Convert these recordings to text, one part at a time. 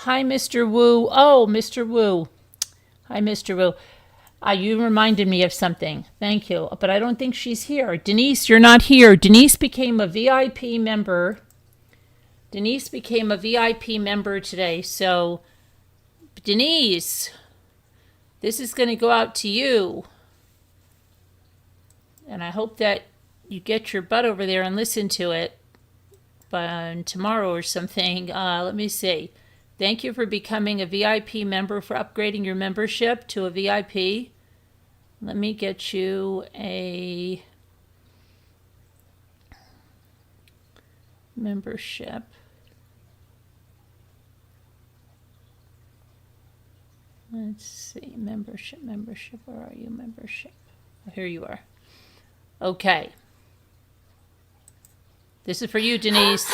Hi, Mr. Wu. Oh, Mr. Wu. Hi, Mr. Wu. You reminded me of something. Thank you. But I don't think she's here. Denise, you're not here. Denise became a VIP member. Denise became a VIP member today. So, Denise, this is going to go out to you. And I hope that you get your butt over there and listen to it tomorrow or something. Let me see. Thank you for becoming a VIP member, for upgrading your membership to a VIP. Let me get you a membership. Let's see, membership, where are you, membership? Oh, here you are. Okay. This is for you, Denise.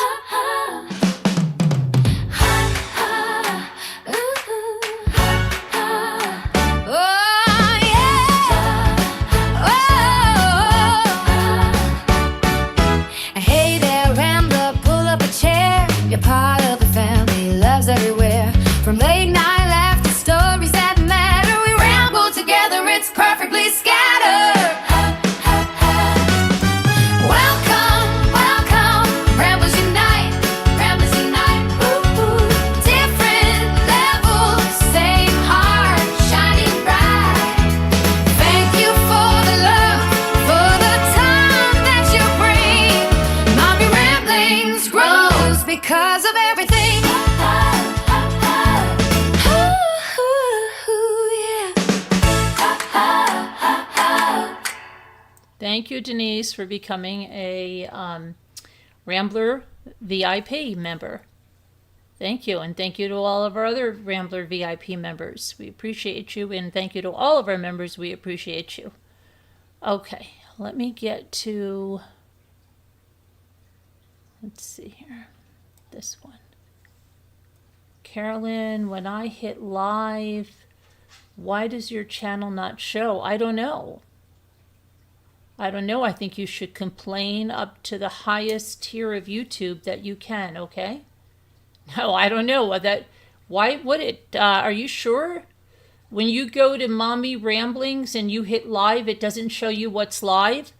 You're part of the family, loves everywhere. From late night laughter, stories that matter. We ramble together, it's perfectly scattered. Welcome, welcome, ramblers unite, ooh, different levels, same heart, shining bright. Thank you for the love, for the time that you bring. Mommy Ramblings grows because of everything. Thank you, Denise, for becoming a Rambler VIP member. Thank you, and thank you to all of our other Rambler VIP members. We appreciate you, and thank you to all of our members. We appreciate you. Okay, let me get to, let's see here, this one. Carolyn, when I hit live, why does your channel not show? I don't know. I don't know. I think you should complain up to the highest tier of YouTube that you can, okay? No, I don't know. Why would it? Are you sure? When you go to Mommy Ramblings and you hit live, it doesn't show you what's live?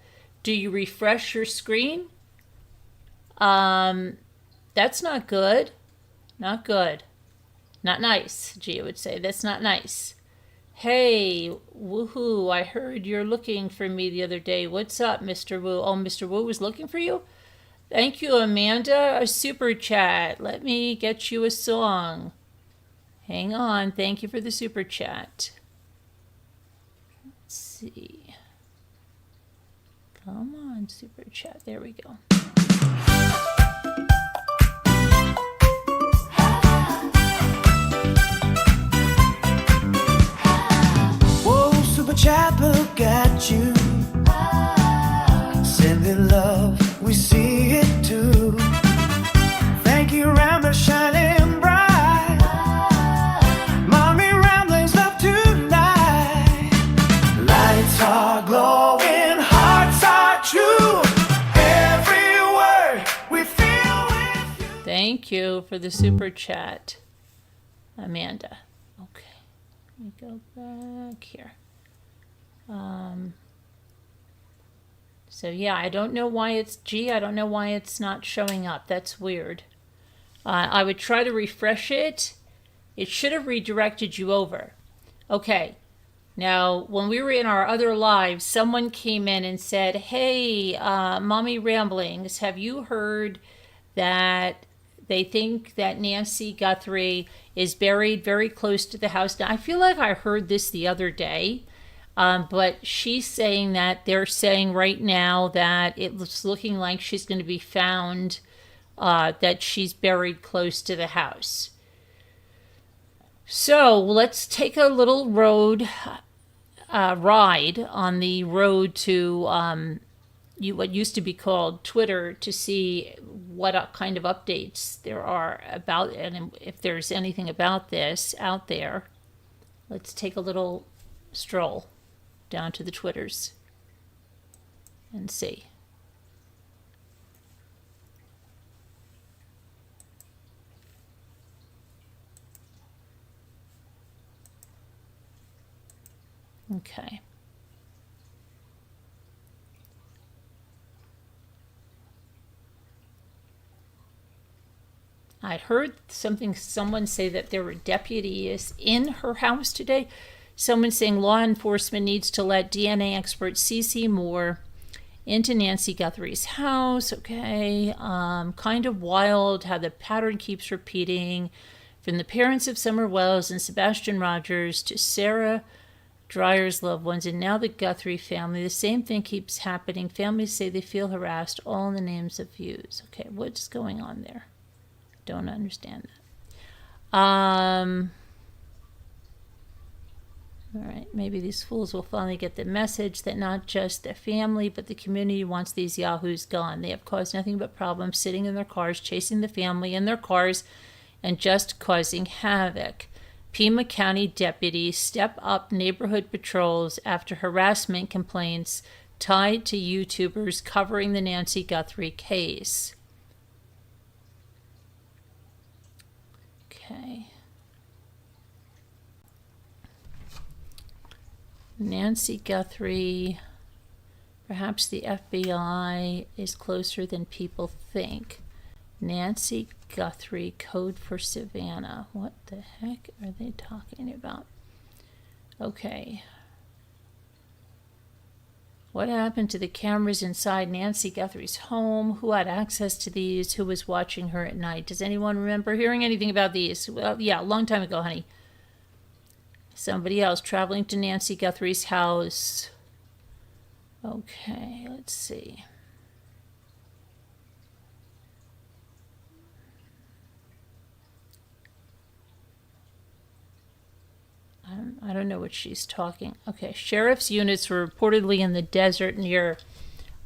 Do you refresh your screen? That's not good. Not good. Not nice, Gia would say. That's not nice. Hey, woohoo, I heard you're looking for me the other day. What's up, Mr. Wu? Oh, Mr. Wu was looking for you? Thank you, Amanda. A super chat. Let me get you a song. Hang on. Thank you for the super chat. Let's see. Come on, super chat. There we go. Super chat, look at you. Sending love, we see it too. Thank you, Rambler, shining bright. Mommy Ramblings love tonight. Lights are glowing, hearts are true. Every word we feel with you. Thank you for the super chat, Amanda. Okay, let me go back here. So yeah, I don't know why it's I don't know why it's not showing up. That's weird. I would try to refresh it. It should have redirected you over. Okay. Now, when we were in our other lives, someone came in and said, hey, Mommy Ramblings, have you heard that they think that Nancy Guthrie is buried very close to the house? Now, I feel like I heard this the other day. But she's saying that they're saying right now that it's looking like she's going to be found, that she's buried close to the house. So let's take a little ride on the road to what used to be called Twitter to see what kind of updates there are about, and if there's anything about this out there. Let's take a little stroll down to the Twitters and see. Okay. I heard someone say that there were deputies in her house today. Someone saying law enforcement needs to let DNA expert CC Moore into Nancy Guthrie's house. Okay. Kind of wild how the pattern keeps repeating. From the parents of Summer Wells and Sebastian Rogers to Sarah Dreyer's loved ones, and now the Guthrie family, the same thing keeps happening. Families say they feel harassed, all in the names of views. Okay, what's going on there? Don't understand that. All right, maybe these fools will finally get the message that not just their family, but the community wants these yahoos gone. They have caused nothing but problems, sitting in their cars, chasing the family in their cars, and just causing havoc. Pima County deputies step up neighborhood patrols after harassment complaints tied to YouTubers covering the Nancy Guthrie case. Okay. Nancy Guthrie, perhaps the FBI is closer than people think. Nancy Guthrie, code for Savannah. What the heck are they talking about? Okay. What happened to the cameras inside Nancy Guthrie's home? Who had access to these? Who was watching her at night? Does anyone remember hearing anything about these? Well, yeah, a long time ago, honey. Somebody else traveling to Nancy Guthrie's house. Okay, let's see. I don't know what she's talking. Okay, sheriff's units were reportedly in the desert near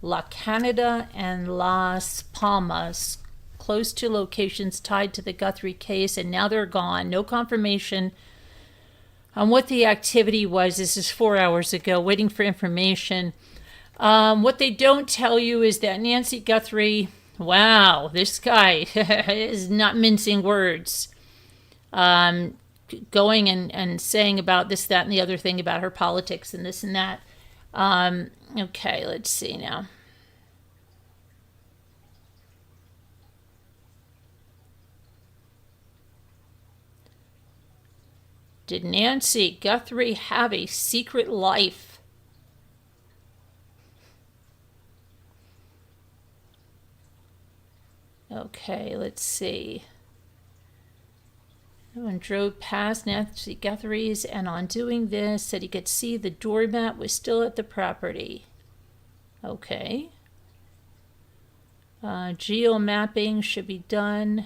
La Canada and Las Palmas, close to locations tied to the Guthrie case, and now they're gone. No confirmation on what the activity was. This is 4 hours ago, waiting for information. What they don't tell you is that Nancy Guthrie, wow, this guy is not mincing words. Going and saying about this, that, and the other thing about her politics and this and that. Okay, let's see now. Did Nancy Guthrie have a secret life? Okay, let's see. Someone drove past Nancy Guthrie's, and on doing this, said he could see the doormat was still at the property. Okay. Geo-mapping should be done.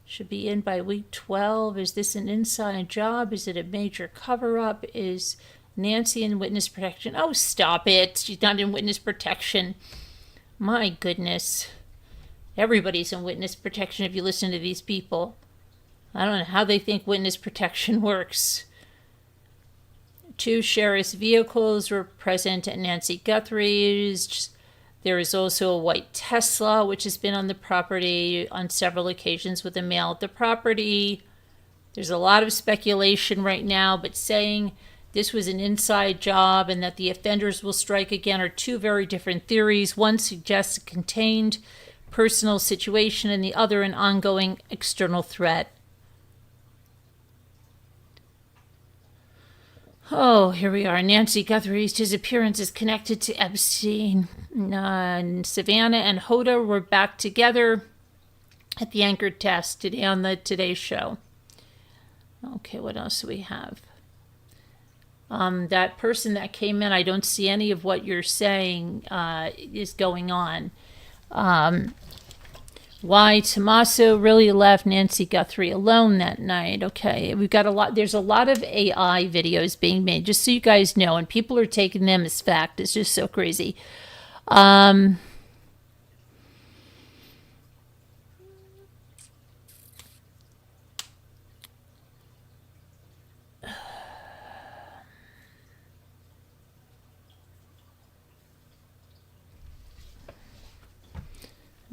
Should be in by week 12. Is this an inside job? Is it a major cover-up? Is Nancy in witness protection? Oh, stop it. She's not in witness protection. My goodness. Everybody's in witness protection if you listen to these people. I don't know how they think witness protection works. 2 sheriff's vehicles were present at Nancy Guthrie's. There is also a white Tesla, which has been on the property on several occasions with a male at the property. There's a lot of speculation right now, but saying this was an inside job and that the offenders will strike again are 2 very different theories. One suggests a contained personal situation and the other an ongoing external threat. Oh, here we are. Nancy Guthrie's disappearance is connected to Epstein. Savannah and Hoda were back together at the anchor test today on the Today Show. Okay, what else do we have? That person that came in, I don't see any of what you're saying is going on. Why Tommaso really left Nancy Guthrie alone that night. Okay, we've got a lot. There's a lot of AI videos being made, just so you guys know, and people are taking them as fact. It's just so crazy.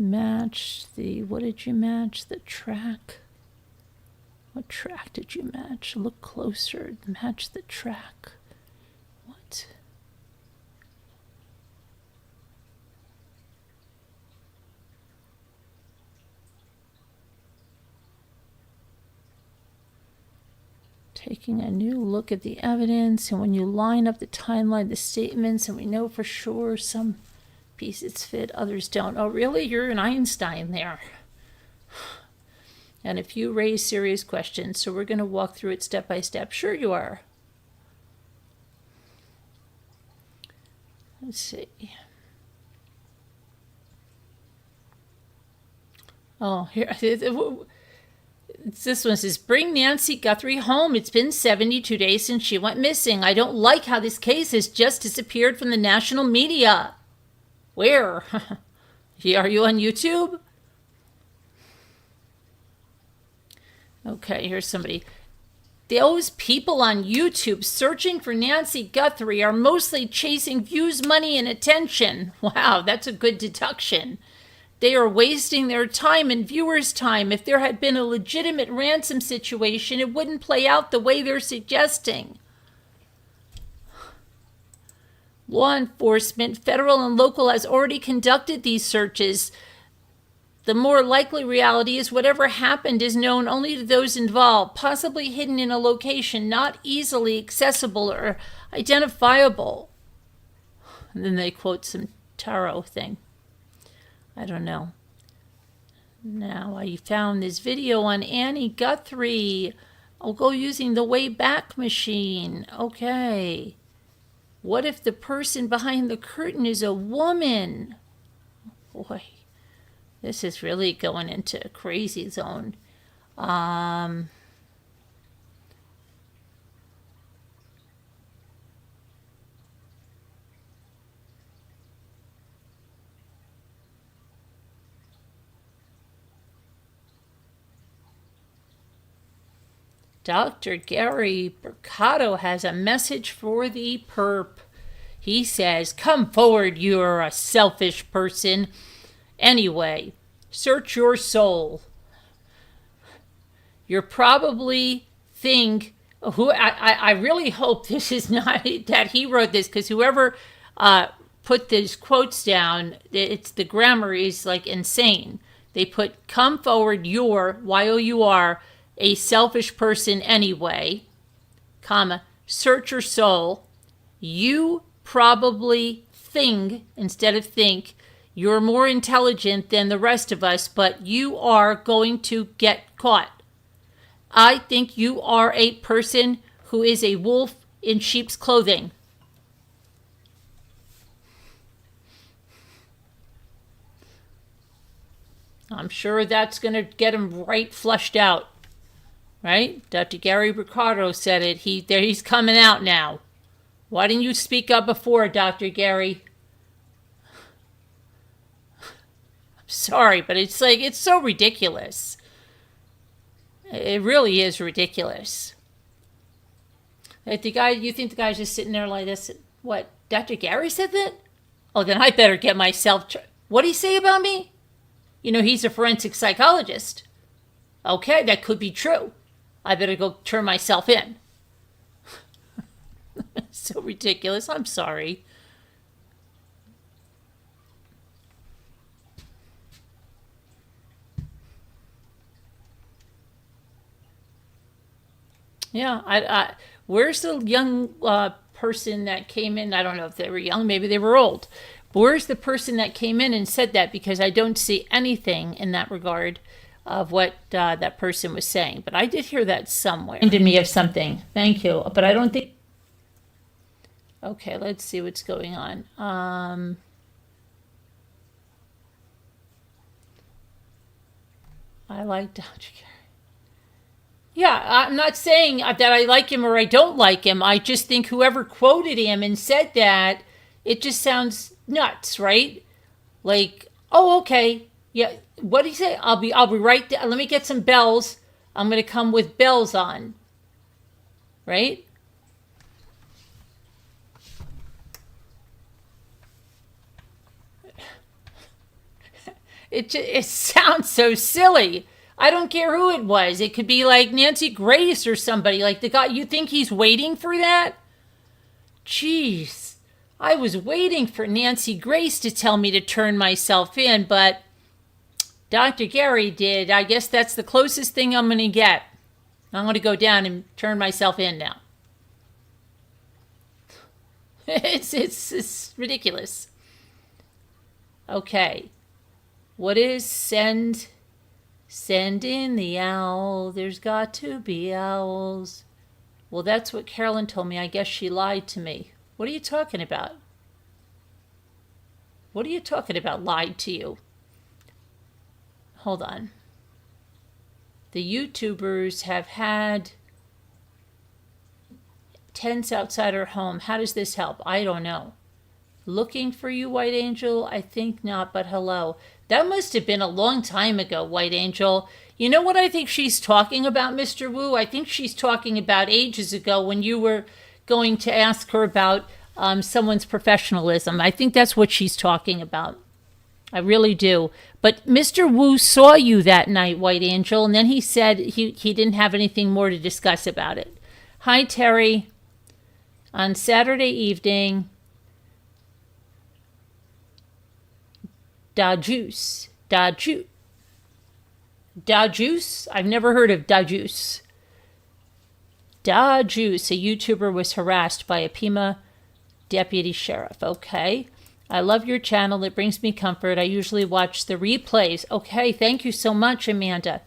Match the, what did you match? The track? What track did you match? Look closer. Match the track. Taking a new look at the evidence, and when you line up the timeline, the statements, and we know for sure some pieces fit, others don't. Oh, really? You're an Einstein there. And a few raise serious questions, so we're going to walk through it step by step. Sure you are. Let's see. Oh, here. This one says, bring Nancy Guthrie home. It's been 72 days since she went missing. I don't like how this case has just disappeared from the national media. Where? Are you on YouTube? Okay, here's somebody. Those people on YouTube searching for Nancy Guthrie are mostly chasing views, money, and attention. Wow, that's a good deduction. They are wasting their time and viewers' time. If there had been a legitimate ransom situation, it wouldn't play out the way they're suggesting. Law enforcement, federal and local, has already conducted these searches. The more likely reality is whatever happened is known only to those involved, possibly hidden in a location not easily accessible or identifiable. And then they quote some tarot thing. I don't know. Now, I found this video on Annie Guthrie. I'll go using the Wayback Machine. Okay. What if the person behind the curtain is a woman? Boy, this is really going into a crazy zone. Dr. Gary Mercado has a message for the perp. He says, come forward, you're a selfish person. Anyway, search your soul. You're probably think, I really hope this is not that he wrote this, because whoever put these quotes down, it's the grammar is like insane. They put, come forward, you're, Y-O-U-R, a selfish person anyway, comma, search your soul. You probably think, instead of think, you're more intelligent than the rest of us, but you are going to get caught. I think you are a person who is a wolf in sheep's clothing. I'm sure that's going to get him right flushed out. Right? Dr. Gary Mercado said it. He's coming out now. Why didn't you speak up before, Dr. Gary? I'm sorry, but it's like, it's so ridiculous. It really is ridiculous. Like you think the guy's just sitting there like this? What? Dr. Gary said that? Oh, then I better get myself. What'd he say about me? You know, he's a forensic psychologist. Okay, that could be true. I better go turn myself in. So ridiculous. I'm sorry. Yeah, where's the young person that came in? I don't know if they were young, maybe they were old. But where's the person that came in and said that? Because I don't see anything in that regard of what that person was saying. But I did hear that somewhere. Reminded me of something. Thank you. But I don't think... Okay, let's see what's going on. I like Dr. Gary. Yeah, I'm not saying that I like him or I don't like him. I just think whoever quoted him and said that, it just sounds nuts, right? Like, oh, okay. Yeah, what did he say? I'll be right there. Let me get some bells. I'm going to come with bells on. Right? It sounds so silly. I don't care who it was. It could be like Nancy Grace or somebody. Like the guy, you think he's waiting for that? Jeez. I was waiting for Nancy Grace to tell me to turn myself in, but Dr. Gary did. I guess that's the closest thing I'm going to get. I'm going to go down and turn myself in now. It's ridiculous. Okay. What is send? Send in the owl. There's got to be owls. Well, that's what Carolyn told me. I guess she lied to me. What are you talking about? What are you talking about, lied to you? Hold on. The YouTubers have had tents outside her home. How does this help? I don't know. Looking for you, White Angel? I think not, but hello. That must have been a long time ago, White Angel. You know what I think she's talking about, Mr. Wu? I think she's talking about ages ago when you were going to ask her about someone's professionalism. I think that's what she's talking about. I really do. But Mr. Wu saw you that night, White Angel, and then he said he didn't have anything more to discuss about it. Hi, Terry. On Saturday evening, Da Juice. I've never heard of Da Juice. Da Juice, a YouTuber, was harassed by a Pima deputy sheriff. Okay. I love your channel. It brings me comfort. I usually watch the replays. Okay, thank you so much, Amanda.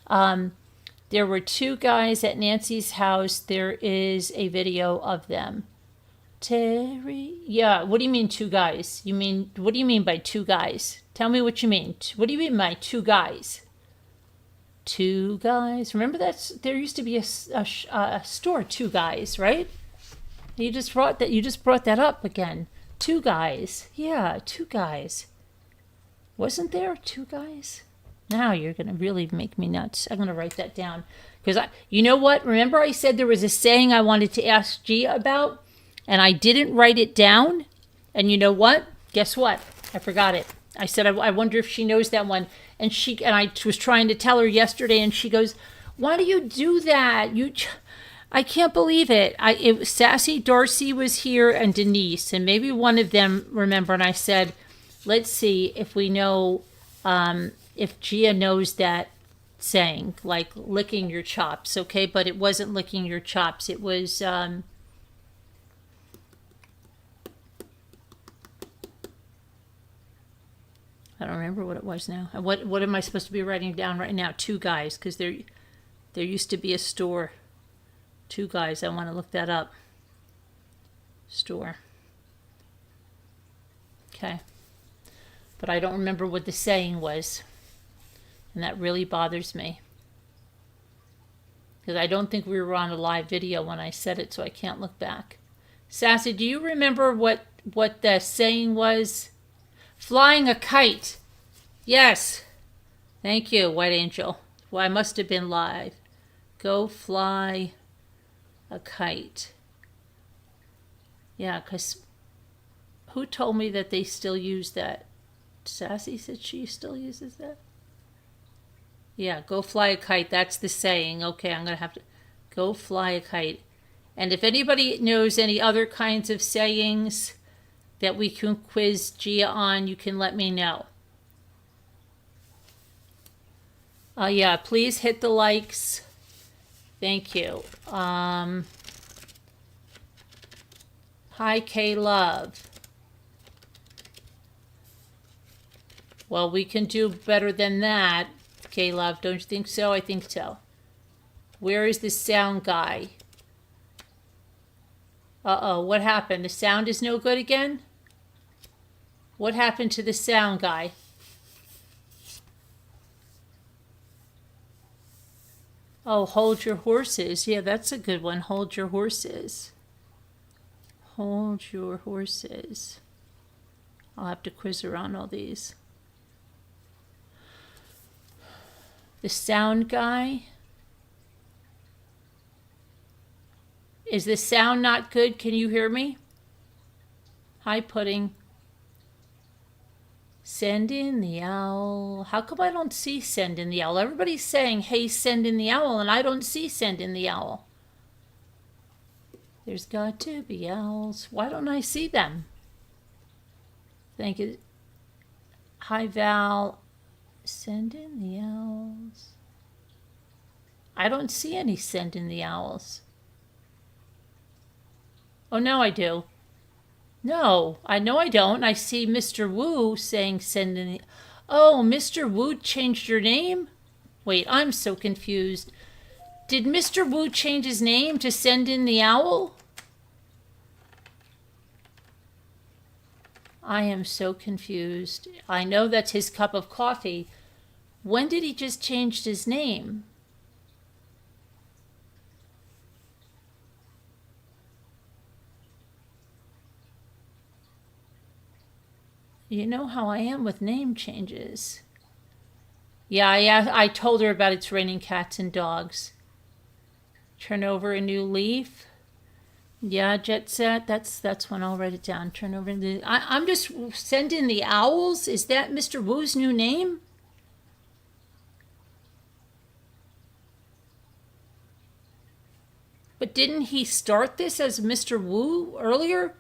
There were two guys at Nancy's house. There is a video of them. Terry? Yeah, what do you mean two guys? What do you mean by two guys? Tell me what you mean. What do you mean by two guys? Two guys? Remember there used to be a store, Two Guys, right? You just brought that up again. Two guys. Yeah, two guys. Wasn't there two guys? Now you're going to really make me nuts. I'm going to write that down. Because you know what? Remember I said there was a saying I wanted to ask Gia about? And I didn't write it down. And you know what? Guess what? I forgot it. I said, I wonder if she knows that one. And I was trying to tell her yesterday, and she goes, why do you do that? I can't believe it. Sassy Darcy was here and Denise, and maybe one of them remember. And I said, let's see if we know, if Gia knows that saying, like licking your chops, okay? But it wasn't licking your chops. It was, I don't remember what it was now. What am I supposed to be writing down right now? Two guys, because there used to be a store. Two guys. I want to look that up. Store. Okay. But I don't remember what the saying was. And that really bothers me. Because I don't think we were on a live video when I said it, so I can't look back. Sassy, do you remember what the saying was? Flying a kite. Yes. Thank you, White Angel. Well, I must have been live. Go fly a kite. Yeah, because who told me that they still use that? Sassy said she still uses that. Yeah, go fly a kite. That's the saying. Okay, I'm going to have to go fly a kite. And if anybody knows any other kinds of sayings that we can quiz Gia on, you can let me know. Yeah, please hit the likes. Thank you. Hi, K-Love. Well, we can do better than that, K-Love. Don't you think so? I think so. Where is the sound guy? Uh-oh, what happened? The sound is no good again? What happened to the sound guy? Oh, hold your horses. Yeah, that's a good one. Hold your horses. Hold your horses. I'll have to quiz her on all these. The sound guy. Is the sound not good? Can you hear me? Hi, Pudding. Send in the owl. How come I don't see send in the owl? Everybody's saying, hey, send in the owl, and I don't see send in the owl. There's got to be owls. Why don't I see them? Thank you. Hi, Val. Send in the owls. I don't see any send in the owls. Oh, no, I do. No, I know I don't. I see Mr. Wu saying send in the... Oh, Mr. Wu changed your name? Wait, I'm so confused. Did Mr. Wu change his name to send in the owl? I am so confused. I know that's his cup of coffee. When did he just change his name? You know how I am with name changes. Yeah, I told her about It's Raining Cats and Dogs. Turn over a new leaf. Yeah, Jet Set. That's one. I'll write it down. Turn over the... I'm just sending the owls. Is that Mr. Wu's new name? But didn't he start this as Mr. Wu earlier?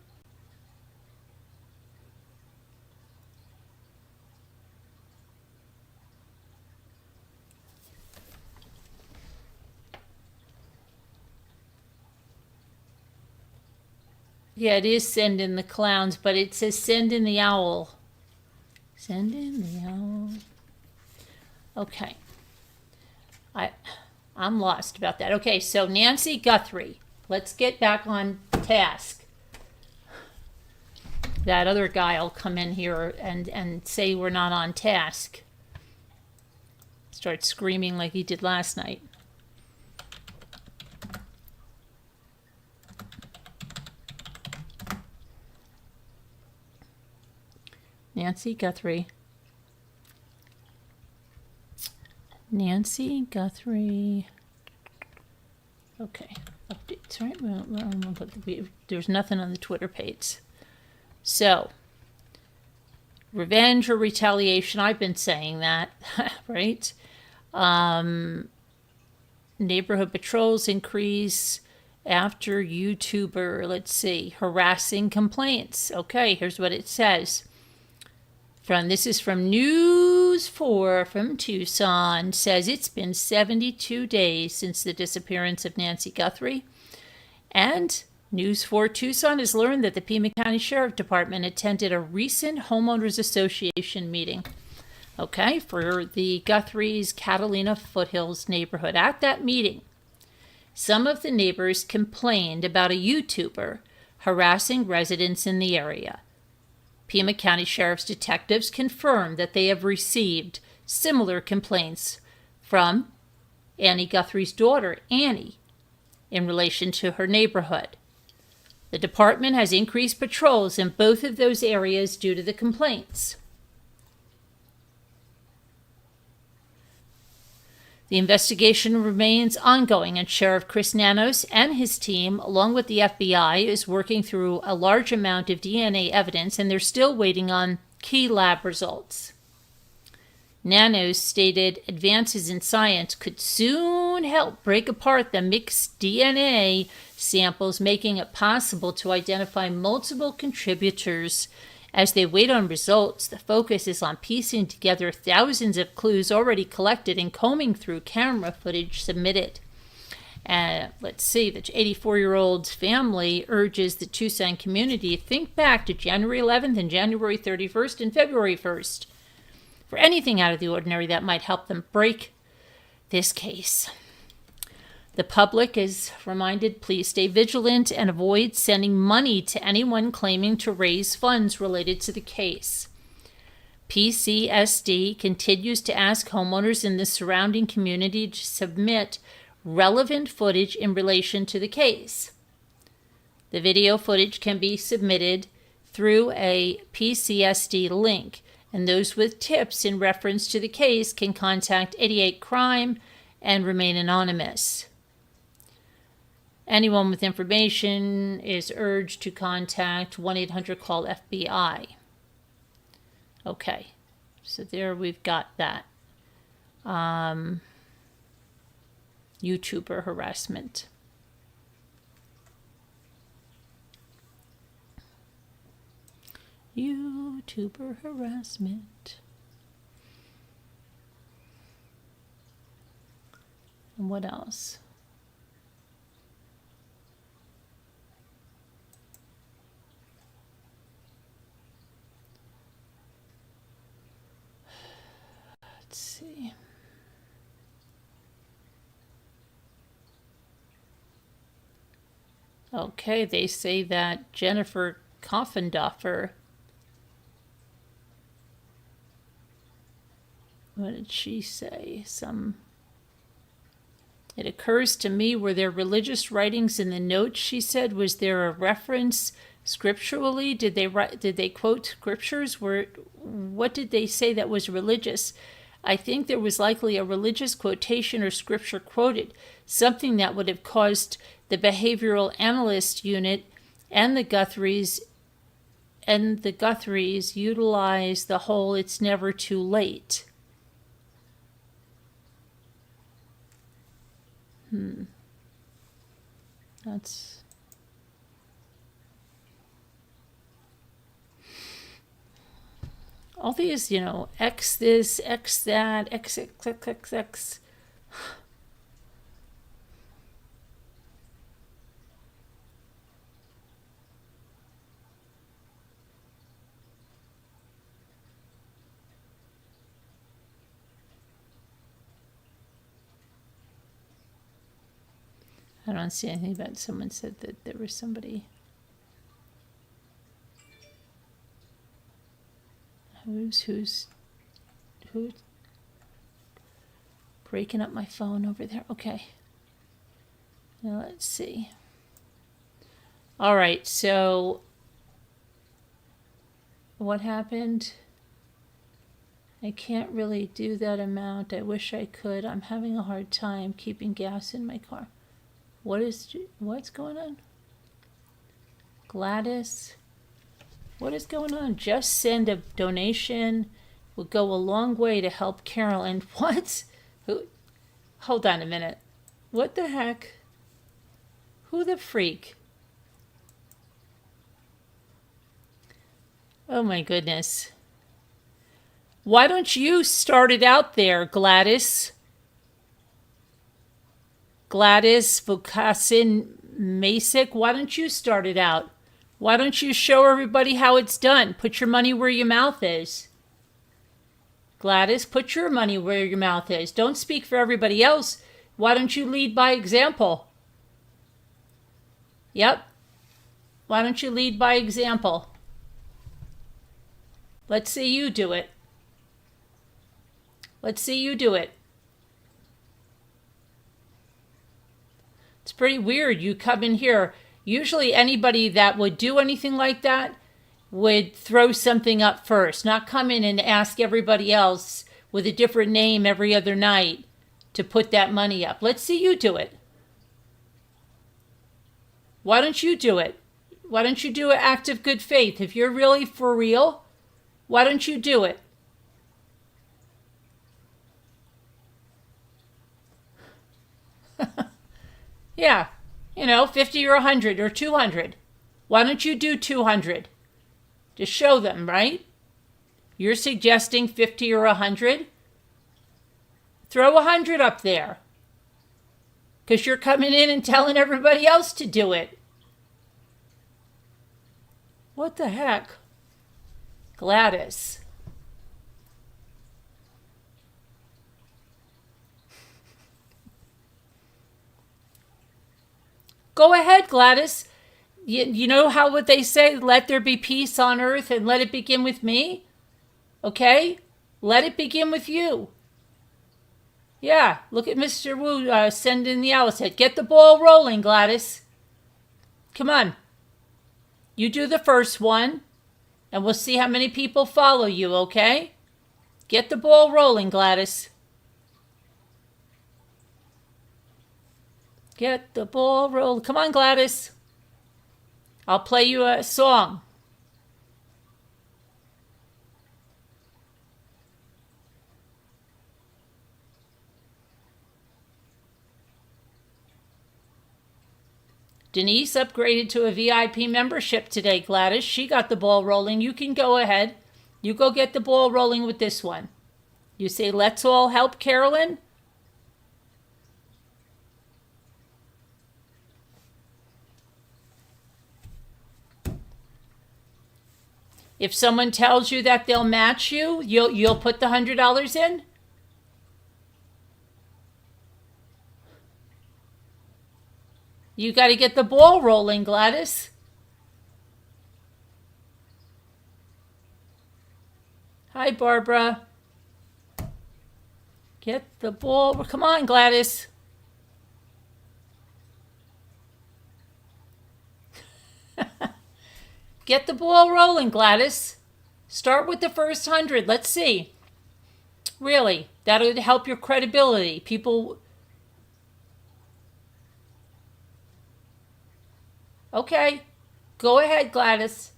Yeah, it is send in the clowns, but it says send in the owl. Send in the owl. Okay. I'm lost about that. Okay, so Nancy Guthrie. Let's get back on task. That other guy will come in here and say we're not on task. Start screaming like he did last night. Nancy Guthrie. Nancy Guthrie. Okay, updates, right? Well, there's nothing on the Twitter page. So, revenge or retaliation, I've been saying that, right? Neighborhood patrols increase after YouTuber, let's see, harassing complaints. Okay, here's what it says. This is from News 4 from Tucson. Says it's been 72 days since the disappearance of Nancy Guthrie. And News 4 Tucson has learned that the Pima County Sheriff Department attended a recent homeowners association meeting. Okay, for the Guthrie's Catalina Foothills neighborhood. At that meeting, some of the neighbors complained about a YouTuber harassing residents in the area. Pima County Sheriff's detectives confirmed that they have received similar complaints from Annie Guthrie's daughter, Annie, in relation to her neighborhood. The department has increased patrols in both of those areas due to the complaints. The investigation remains ongoing, and Sheriff Chris Nanos and his team, along with the FBI, is working through a large amount of DNA evidence, and they're still waiting on key lab results. Nanos stated advances in science could soon help break apart the mixed DNA samples, making it possible to identify multiple contributors. As they wait on results, the focus is on piecing together thousands of clues already collected and combing through camera footage submitted. Let's see, the 84-year-old family urges the Tucson community to think back to January 11th and January 31st and February 1st for anything out of the ordinary that might help them break this case. The public is reminded, please stay vigilant and avoid sending money to anyone claiming to raise funds related to the case. PCSD continues to ask homeowners in the surrounding community to submit relevant footage in relation to the case. The video footage can be submitted through a PCSD link, and those with tips in reference to the case can contact 88 Crime and remain anonymous. Anyone with information is urged to contact 1-800-CALL-FBI. Okay, so there we've got that. YouTuber harassment. YouTuber harassment. And what else? Let's see. Okay, they say that Jennifer Coffendoffer. What did she say? It occurs to me, were there religious writings in the notes, she said? Was there a reference scripturally? Did they quote scriptures? What did they say that was religious? I think there was likely a religious quotation or scripture quoted, something that would have caused the behavioral analyst unit and the Guthries utilize the whole "it's never too late." That's all these, X this, X that, X, X, X, X, X. I don't see anything about someone said that there was somebody who's breaking up my phone over there. Okay. Now let's see. All right, so what happened? I can't really do that amount. I wish I could. I'm having a hard time keeping gas in my car. What's going on? Gladys, what is going on? Just send a donation. Will go a long way to help Carolyn. What? Hold on a minute. What the heck? Who the freak? Oh my goodness. Why don't you start it out there, Gladys? Gladys Vukasin Masick, why don't you start it out? Why don't you show everybody how it's done? Put your money where your mouth is. Gladys, put your money where your mouth is. Don't speak for everybody else. Why don't you lead by example? Yep. Why don't you lead by example? Let's see you do it. Let's see you do it. It's pretty weird. You come in here. Usually anybody that would do anything like that would throw something up first, not come in and ask everybody else with a different name every other night to put that money up. Let's see you do it. Why don't you do it? Why don't you do an act of good faith? If you're really for real, why don't you do it? Yeah, 50 or 100 or 200. Why don't you do 200? To show them, right? You're suggesting 50 or 100? Throw 100 up there. Because you're coming in and telling everybody else to do it. What the heck? Gladys. Go ahead, Gladys. You know how what they say, let there be peace on earth and let it begin with me? Okay? Let it begin with you. Yeah, look at Mr. Wu sending the Alice head. Get the ball rolling, Gladys. Come on. You do the first one, and we'll see how many people follow you, okay? Get the ball rolling, Gladys. Get the ball rolling. Come on, Gladys. I'll play you a song. Denise upgraded to a VIP membership today, Gladys. She got the ball rolling. You can go ahead. You go get the ball rolling with this one. You say, let's all help Carolyn. If someone tells you that they'll match you, you'll put the $100 in? You got to get the ball rolling, Gladys. Hi, Barbara. Get the ball. Come on, Gladys. Get the ball rolling, Gladys. Start with the first 100. Let's see. Really, that'll help your credibility. People. Okay, go ahead, Gladys.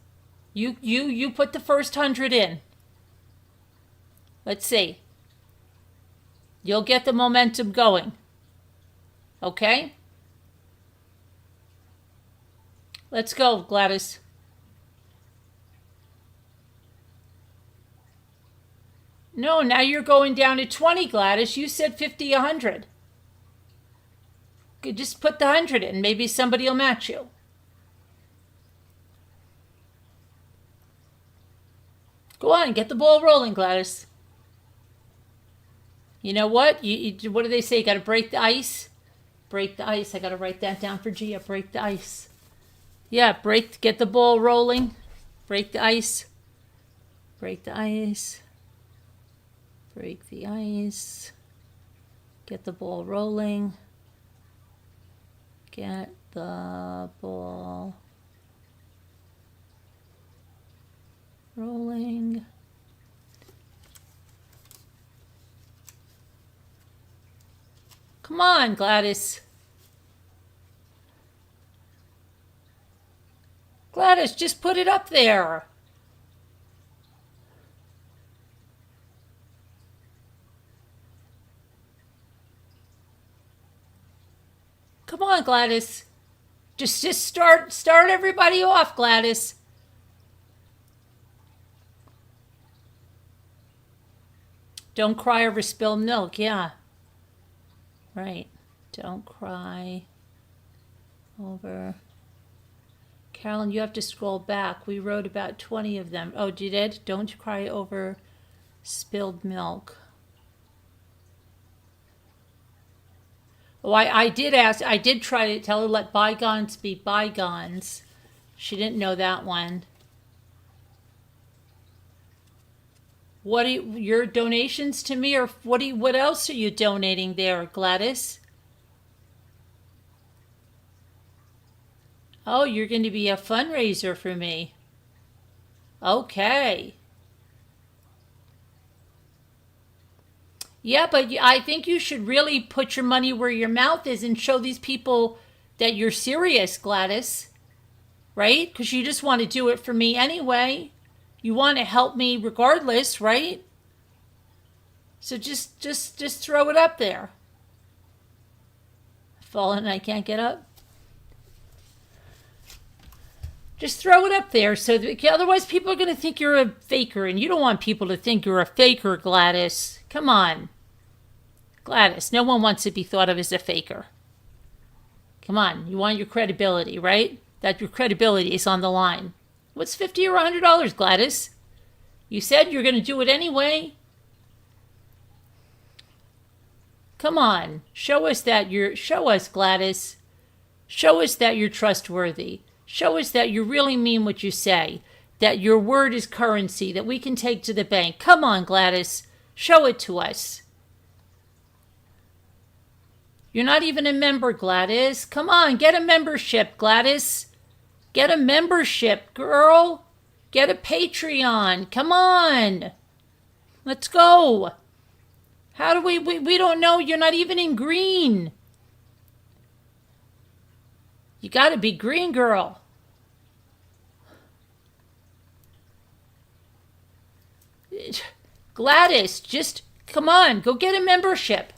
You put the first 100 in. Let's see. You'll get the momentum going. Okay? Let's go, Gladys. No, now you're going down to 20, Gladys. You said 50, 100. Just put the 100 in. Maybe somebody will match you. Go on, get the ball rolling, Gladys. You know what? What do they say? You got to break the ice? Break the ice. I got to write that down for Gia. Break the ice. Yeah, get the ball rolling. Break the ice. Break the ice. Break the ice. Get the ball rolling. Get the ball rolling. Come on, Gladys. Gladys, just put it up there. Come on, Gladys. Just start everybody off, Gladys. Don't cry over spilled milk, yeah. Right. Don't cry over. Carolyn, you have to scroll back. We wrote about 20 of them. Oh, you did? Don't cry over spilled milk. Oh, I did try to tell her let bygones be bygones. She didn't know that one. What your donations to me, or what else are you donating there, Gladys? Oh, you're going to be a fundraiser for me. Okay. Yeah, but I think you should really put your money where your mouth is and show these people that you're serious, Gladys. Right? Because you just want to do it for me anyway. You want to help me regardless, right? So just throw it up there. I've fallen and I can't get up. Just throw it up there, so that, otherwise people are going to think you're a faker, and you don't want people to think you're a faker, Gladys. Come on. Gladys, no one wants to be thought of as a faker. Come on, you want your credibility, right? That your credibility is on the line. What's $50 or $100, Gladys? You said you're going to do it anyway. Come on, show us, Gladys. Show us that you're trustworthy. Show us that you really mean what you say, that your word is currency that we can take to the bank. Come on, Gladys. Show it to us. You're not even a member, Gladys. Come on, get a membership, Gladys. Get a membership, girl. Get a Patreon. Come on. Let's go. How do we don't know. You're not even in green. You got to be green, girl. Gladys, just come on, go get a membership.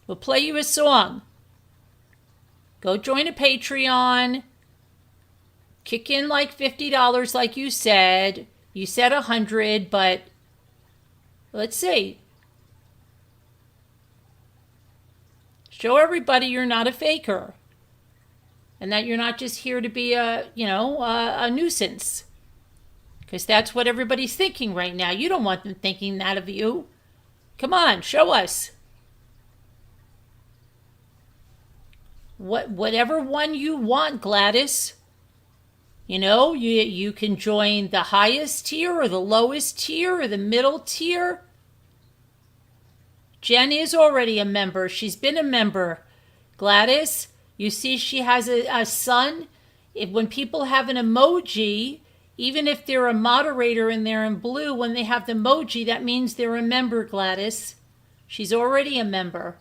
We'll play you a song. Go join a Patreon. Kick in like $50 like you said. You said 100, but let's see. Show everybody you're not a faker. And that you're not just here to be a nuisance. Because that's what everybody's thinking right now. You don't want them thinking that of you. Come on, show us. Whatever one you want, Gladys. You know, you can join the highest tier or the lowest tier or the middle tier. Jen is already a member. She's been a member. Gladys, you see she has a son. When people have an emoji, even if they're a moderator and they're in blue, when they have the emoji, that means they're a member, Gladys. She's already a member.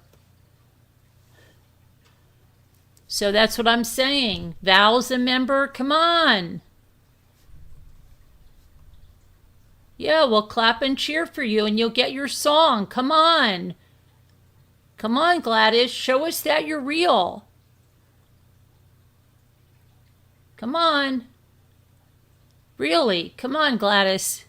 So that's what I'm saying. Val's a member. Come on. Yeah, we'll clap and cheer for you and you'll get your song. Come on. Come on, Gladys. Show us that you're real. Come on. Really? Come on, Gladys.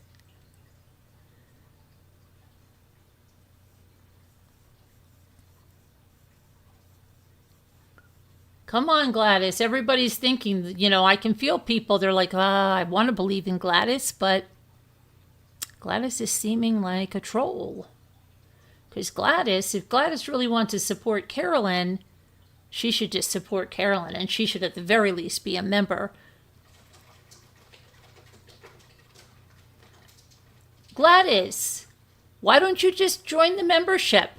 Come on, Gladys. Everybody's thinking, you know, I can feel people. They're like, I want to believe in Gladys, but Gladys is seeming like a troll. Because Gladys, if Gladys really wants to support Carolyn, she should just support Carolyn, and she should at the very least be a member. Gladys, why don't you just join the membership?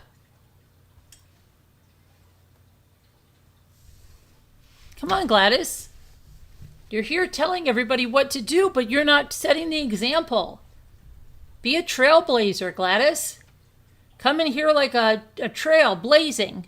Come on, Gladys. You're here telling everybody what to do, but you're not setting the example. Be a trailblazer, Gladys. Come in here like a trail blazing.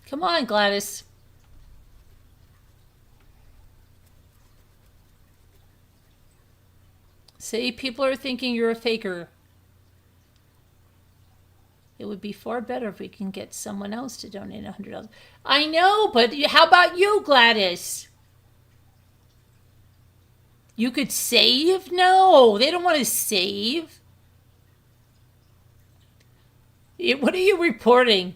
Come on, Gladys. See, people are thinking you're a faker. It would be far better if we can get someone else to donate $100. I know, but how about you, Gladys? You could save? No, they don't want to save. What are you reporting?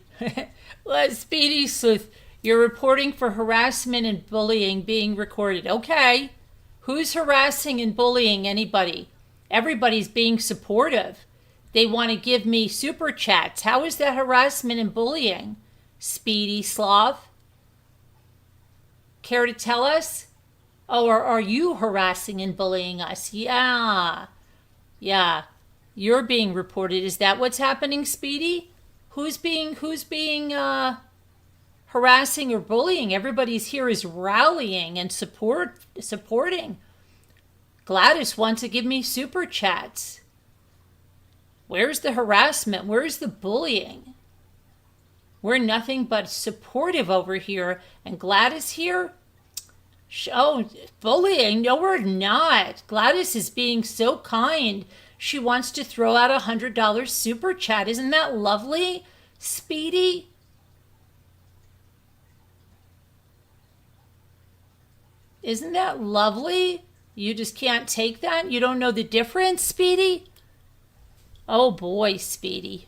Well, Speedy Sleuth, you're reporting for harassment and bullying being recorded. Okay. Who's harassing and bullying anybody? Everybody's being supportive. They want to give me super chats. How is that harassment and bullying? Speedy Sloth? Care to tell us? Oh, or are you harassing and bullying us? Yeah. Yeah. You're being reported. Is that what's happening, Speedy? Who's being harassing or bullying? Everybody's here is rallying and supporting. Gladys wants to give me super chats. Where's the harassment? Where's the bullying? We're nothing but supportive over here. And Gladys here? Oh, bullying? No, we're not. Gladys is being so kind. She wants to throw out $100 super chat. Isn't that lovely, Speedy? Isn't that lovely? You just can't take that? You don't know the difference, Speedy? Oh boy, Speedy.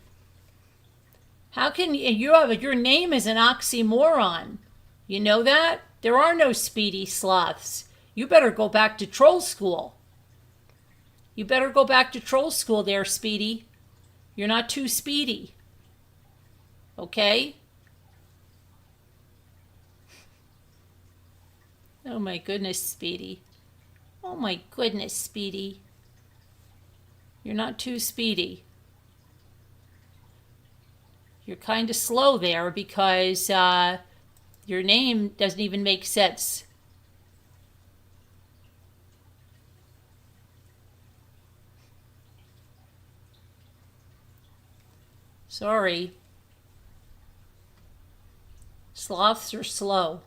How can your name is an oxymoron? You know that? There are no Speedy Sloths. You better go back to troll school. You better go back to troll school there, Speedy. You're not too speedy. Okay? Oh my goodness, Speedy. Oh my goodness, Speedy. You're not too speedy. You're kind of slow there because your name doesn't even make sense. Sorry. Sloths are slow.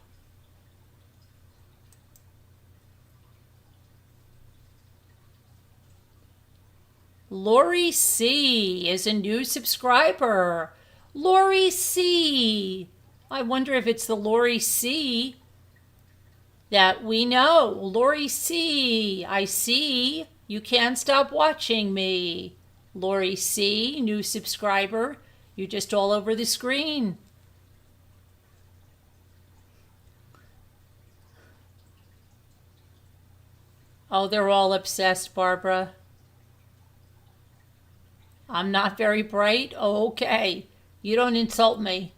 Lori C is a new subscriber. Lori C. I wonder if it's the Lori C that we know. Lori C. I see. You can't stop watching me. Lori C., new subscriber. You're just all over the screen. Oh, they're all obsessed, Barbara. I'm not very bright? Oh, okay. You don't insult me.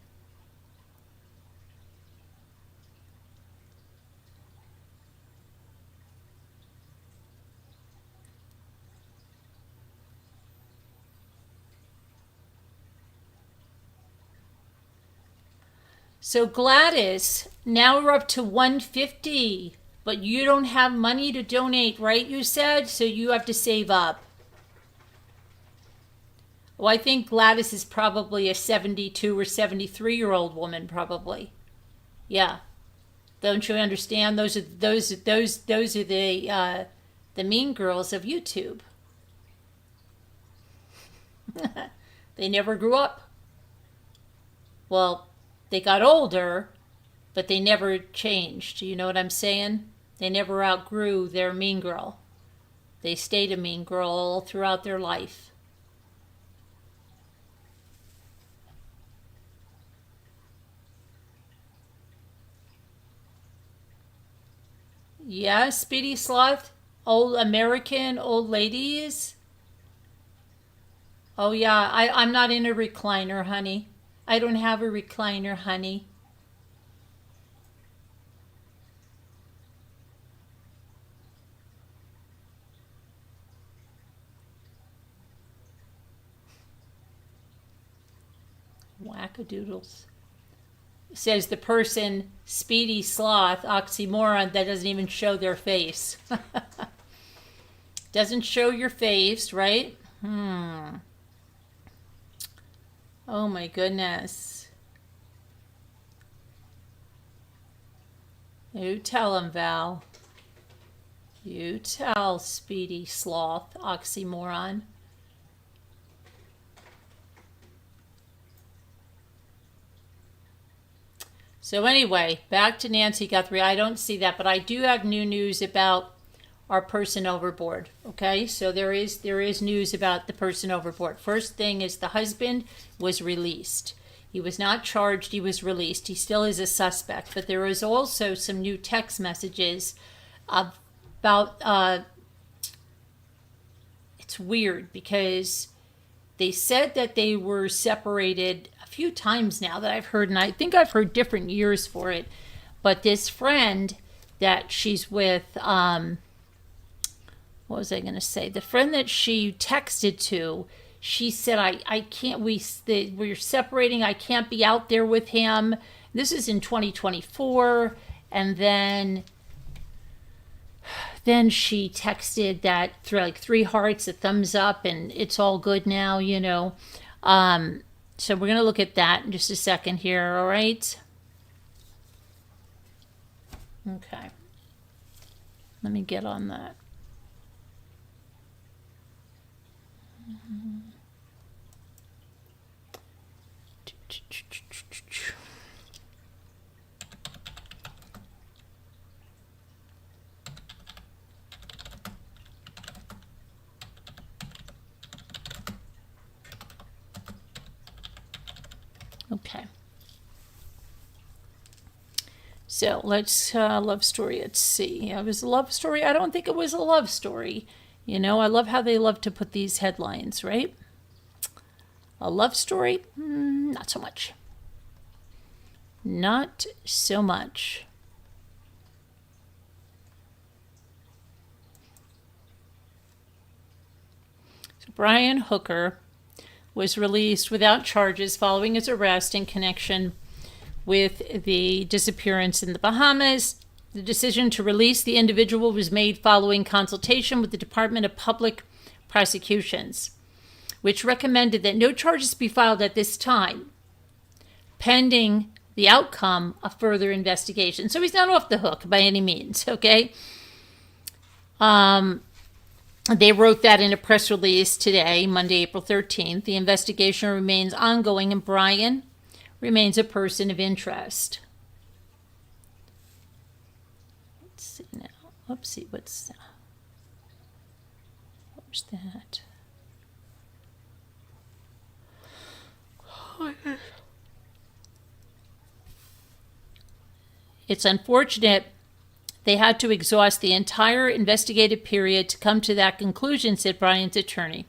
So Gladys, now we're up to 150, but you don't have money to donate, right? You said, so you have to save up. Well, I think Gladys is probably a 72 or 73-year-old woman, probably. Yeah. Don't you understand? Those are the mean girls of YouTube. They never grew up. Well, they got older, but they never changed. You know what I'm saying? They never outgrew their mean girl. They stayed a mean girl all throughout their life. Yeah, Speedy Sloth, old American old ladies. Oh yeah, I'm not in a recliner, honey. I don't have a recliner, honey. Wackadoodles. Says the person, Speedy Sloth, oxymoron, that doesn't even show their face. Doesn't show your face, right? Oh my goodness. You tell him, Val. You tell Speedy Sloth, oxymoron. So anyway, back to Nancy Guthrie. I don't see that, but I do have new news about our person overboard. Okay, so there is news about the person overboard. First thing is the husband was released. He was not charged, he was released. He still is a suspect, but there is also some new text messages about, it's weird because they said that they were separated a few times now that I've heard, and I think I've heard different years for it, but this friend that she's with, what was I going to say? The friend that she texted to, she said, I can't, we're separating, I can't be out there with him. This is in 2024. And then she texted that through like 3 hearts, a thumbs up, and it's all good now, you know. So we're going to look at that in just a second here, all right? Okay. Let me get on that. Okay. So let's love story. Let's see. It was a love story. I don't think it was a love story. You know, I love how they love to put these headlines, right? A love story? Not so much. Not so much. So Brian Hooker was released without charges following his arrest in connection with the disappearance in the Bahamas. The decision to release the individual was made following consultation with the Department of Public Prosecutions, which recommended that no charges be filed at this time, pending the outcome of further investigation. So he's not off the hook by any means, okay? They wrote that in a press release today, Monday, April 13th. The investigation remains ongoing, and Brian remains a person of interest. Whoopsie, what's that? It's unfortunate they had to exhaust the entire investigative period to come to that conclusion, said Brian's attorney.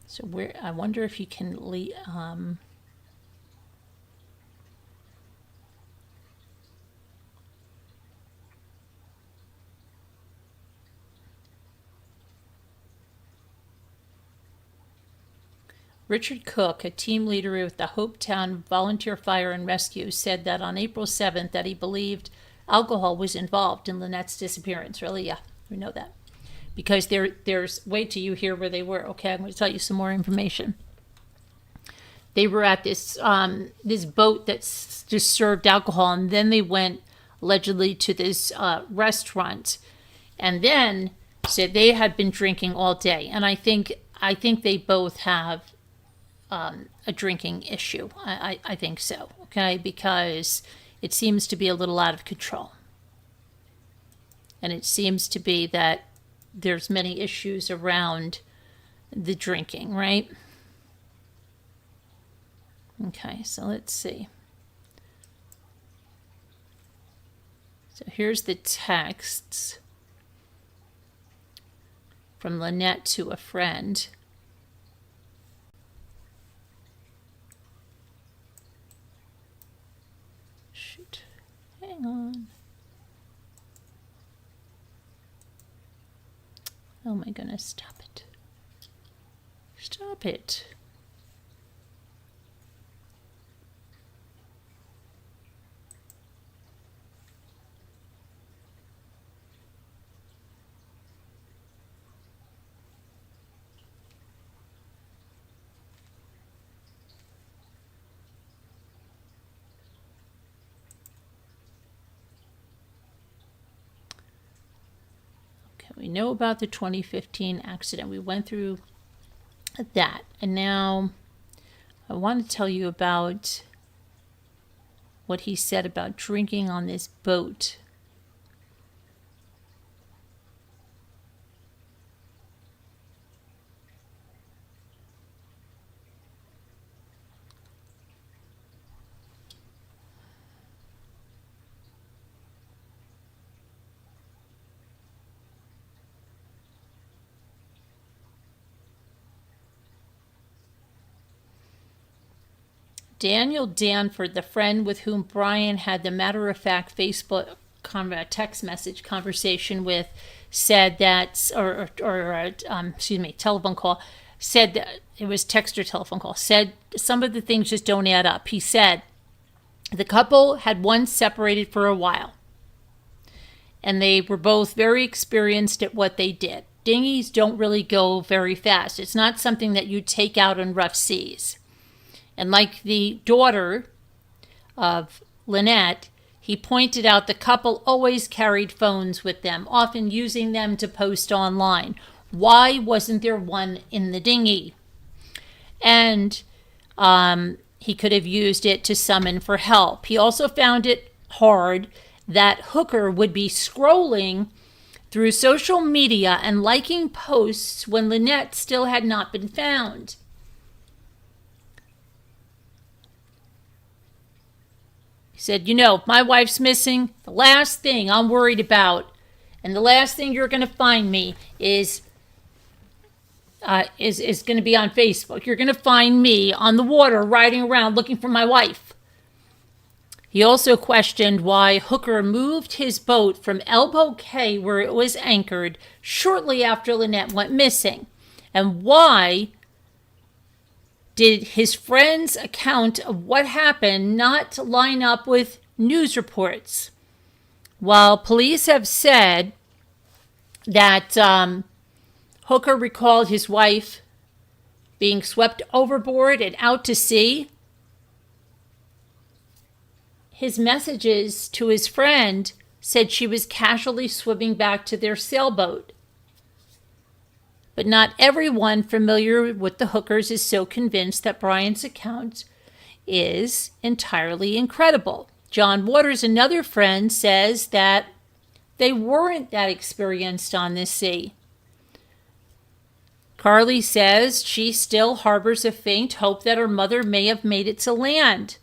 So I wonder if you can Richard Cook, a team leader with the Hopetown Volunteer Fire and Rescue, said that on April 7th that he believed alcohol was involved in Lynette's disappearance. Really? Yeah, we know that. Because there's, wait till you hear where they were. Okay, I'm going to tell you some more information. They were at this boat that just served alcohol, and then they went allegedly to this restaurant, and then said they had been drinking all day. And I think they both have a drinking issue. I think so. Okay, because it seems to be a little out of control, and it seems to be that there's many issues around the drinking, right? Okay, so let's see. So here's the texts from Lynette to a friend. Shoot, hang on. Oh my goodness, stop it. Stop it. We know about the 2015 accident. We went through that. And now I want to tell you about what he said about drinking on this boat. Daniel Danford, the friend with whom Brian had the matter-of-fact Facebook text message conversation with, said that, telephone call, said that it was text or telephone call, said some of the things just don't add up. He said the couple had once separated for a while, and they were both very experienced at what they did. Dinghies don't really go very fast. It's not something that you take out on rough seas. And like the daughter of Lynette, he pointed out the couple always carried phones with them, often using them to post online. Why wasn't there one in the dinghy? And he could have used it to summon for help. He also found it hard that Hooker would be scrolling through social media and liking posts when Lynette still had not been found. He said, you know, if my wife's missing, the last thing I'm worried about, and the last thing you're going to find me is going to be on Facebook. You're going to find me on the water riding around looking for my wife. He also questioned why Hooker moved his boat from Elbow Cay, where it was anchored, shortly after Lynette went missing, and why did his friend's account of what happened not line up with news reports? While police have said that Hooker recalled his wife being swept overboard and out to sea, his messages to his friend said she was casually swimming back to their sailboat. But not everyone familiar with the Hookers is so convinced that Brian's account is entirely incredible. John Waters, another friend, says that they weren't that experienced on this sea. Carly says she still harbors a faint hope that her mother may have made it to land.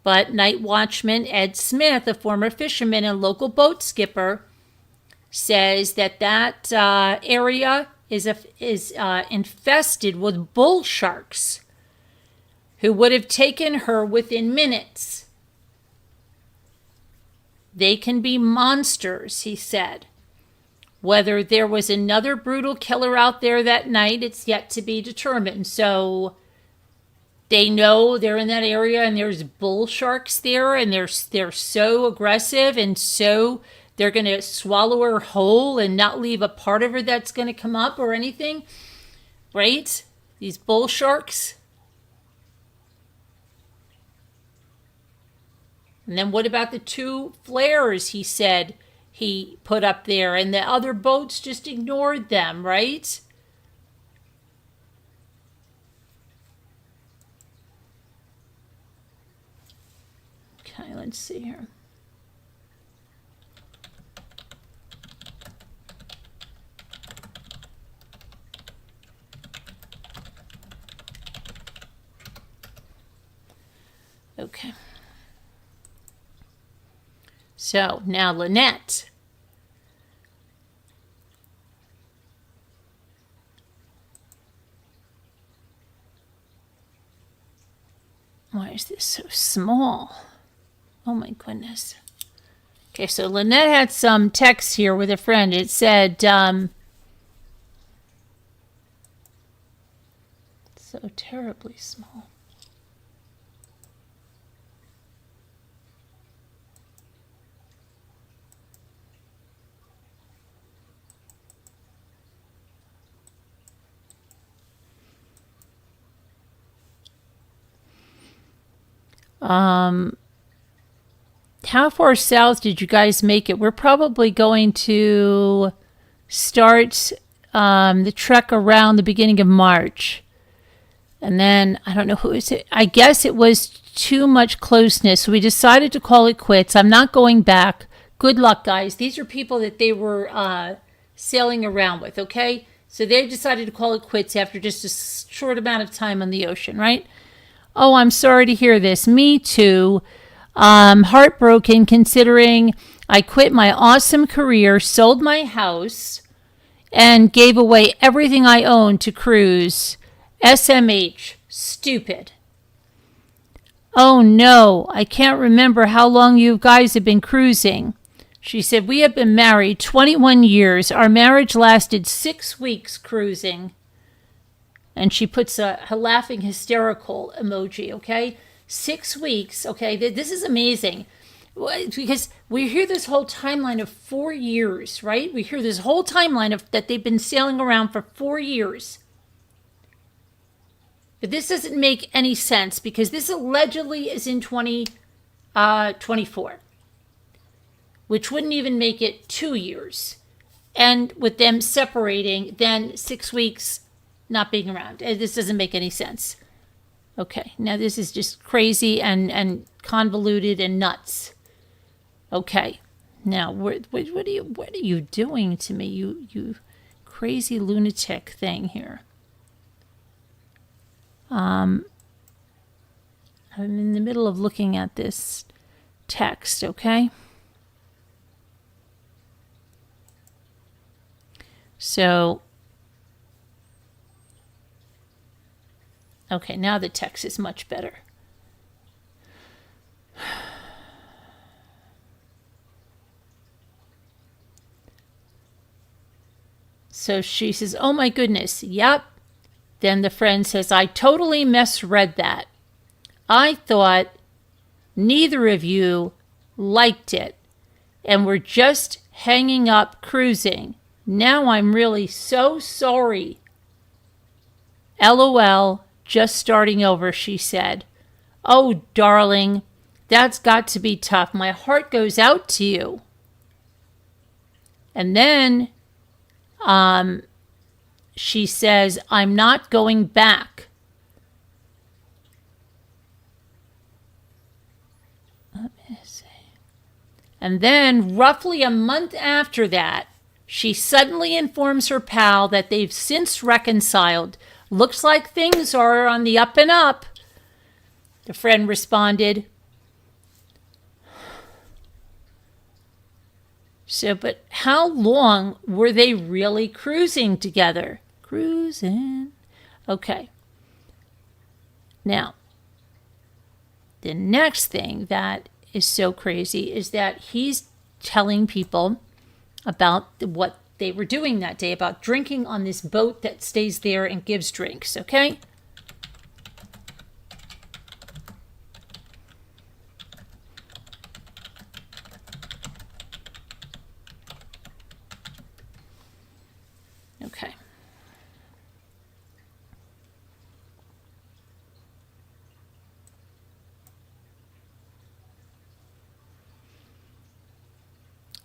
But night watchman Ed Smith, a former fisherman and local boat skipper, says that area is infested with bull sharks who would have taken her within minutes. They can be monsters, he said. Whether there was another brutal killer out there that night, it's yet to be determined. So they know they're in that area and there's bull sharks there, and they're so aggressive, and so they're going to swallow her whole and not leave a part of her that's going to come up or anything. Right? These bull sharks. And then what about the 2 flares he said he put up there, and the other boats just ignored them, right? Okay, let's see here. Okay. So now Lynette. Why is this so small? Oh my goodness. Okay, so Lynette had some text here with a friend. It said, so terribly small. How far south did you guys make it? We're probably going to start the trek around the beginning of March. And then, I don't know who is it. I guess it was too much closeness. So we decided to call it quits. I'm not going back. Good luck, guys. These are people that they were sailing around with, okay? So they decided to call it quits after just a short amount of time on the ocean, right? Oh, I'm sorry to hear this. Me too. Heartbroken considering I quit my awesome career, sold my house, and gave away everything I owned to cruise. SMH. Stupid. Oh no, I can't remember how long you guys have been cruising. She said, we have been married 21 years. Our marriage lasted 6 weeks cruising. And she puts a laughing hysterical emoji, okay? 6 weeks, okay? This is amazing. Because we hear this whole timeline of 4 years, right? We hear this whole timeline of that they've been sailing around for 4 years. But this doesn't make any sense because this allegedly is in 2024, which wouldn't even make it 2 years. And with them separating, then 6 weeks not being around. This doesn't make any sense. Okay, now this is just crazy and convoluted and nuts. Okay, now what are you doing to me, you crazy lunatic thing here? I'm in the middle of looking at this text, okay? So, okay, now the text is much better. So she says, oh my goodness, yep. Then the friend says, I totally misread that. I thought neither of you liked it and were just hanging up cruising. Now I'm really so sorry. LOL, just starting over, she said. Oh, darling, that's got to be tough. My heart goes out to you. And then she says, I'm not going back. Let me see. And then roughly a month after that, she suddenly informs her pal that they've since reconciled. Looks like things are on the up and up. The friend responded. So, but how long were they really cruising together? Cruising. Okay. Now, the next thing that is so crazy is that he's telling people about what they were doing that day, about drinking on this boat that stays there and gives drinks, okay? Okay.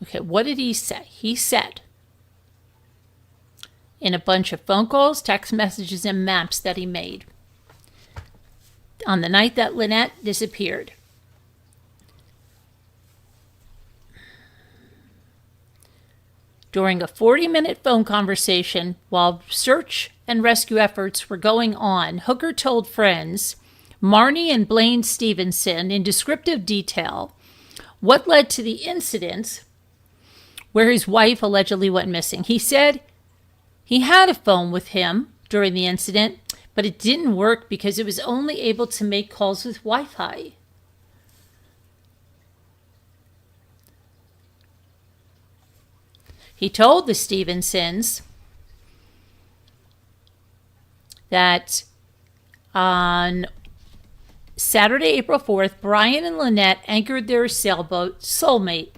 Okay, what did he say? He said, in a bunch of phone calls, text messages, and maps that he made on the night that Lynette disappeared. During a 40-minute phone conversation while search and rescue efforts were going on, Hooker told friends, Marnie and Blaine Stevenson, in descriptive detail, what led to the incident where his wife allegedly went missing. He said he had a phone with him during the incident, but it didn't work because it was only able to make calls with Wi-Fi. He told the Stevensons that on Saturday, April 4th, Brian and Lynette anchored their sailboat, Soulmate,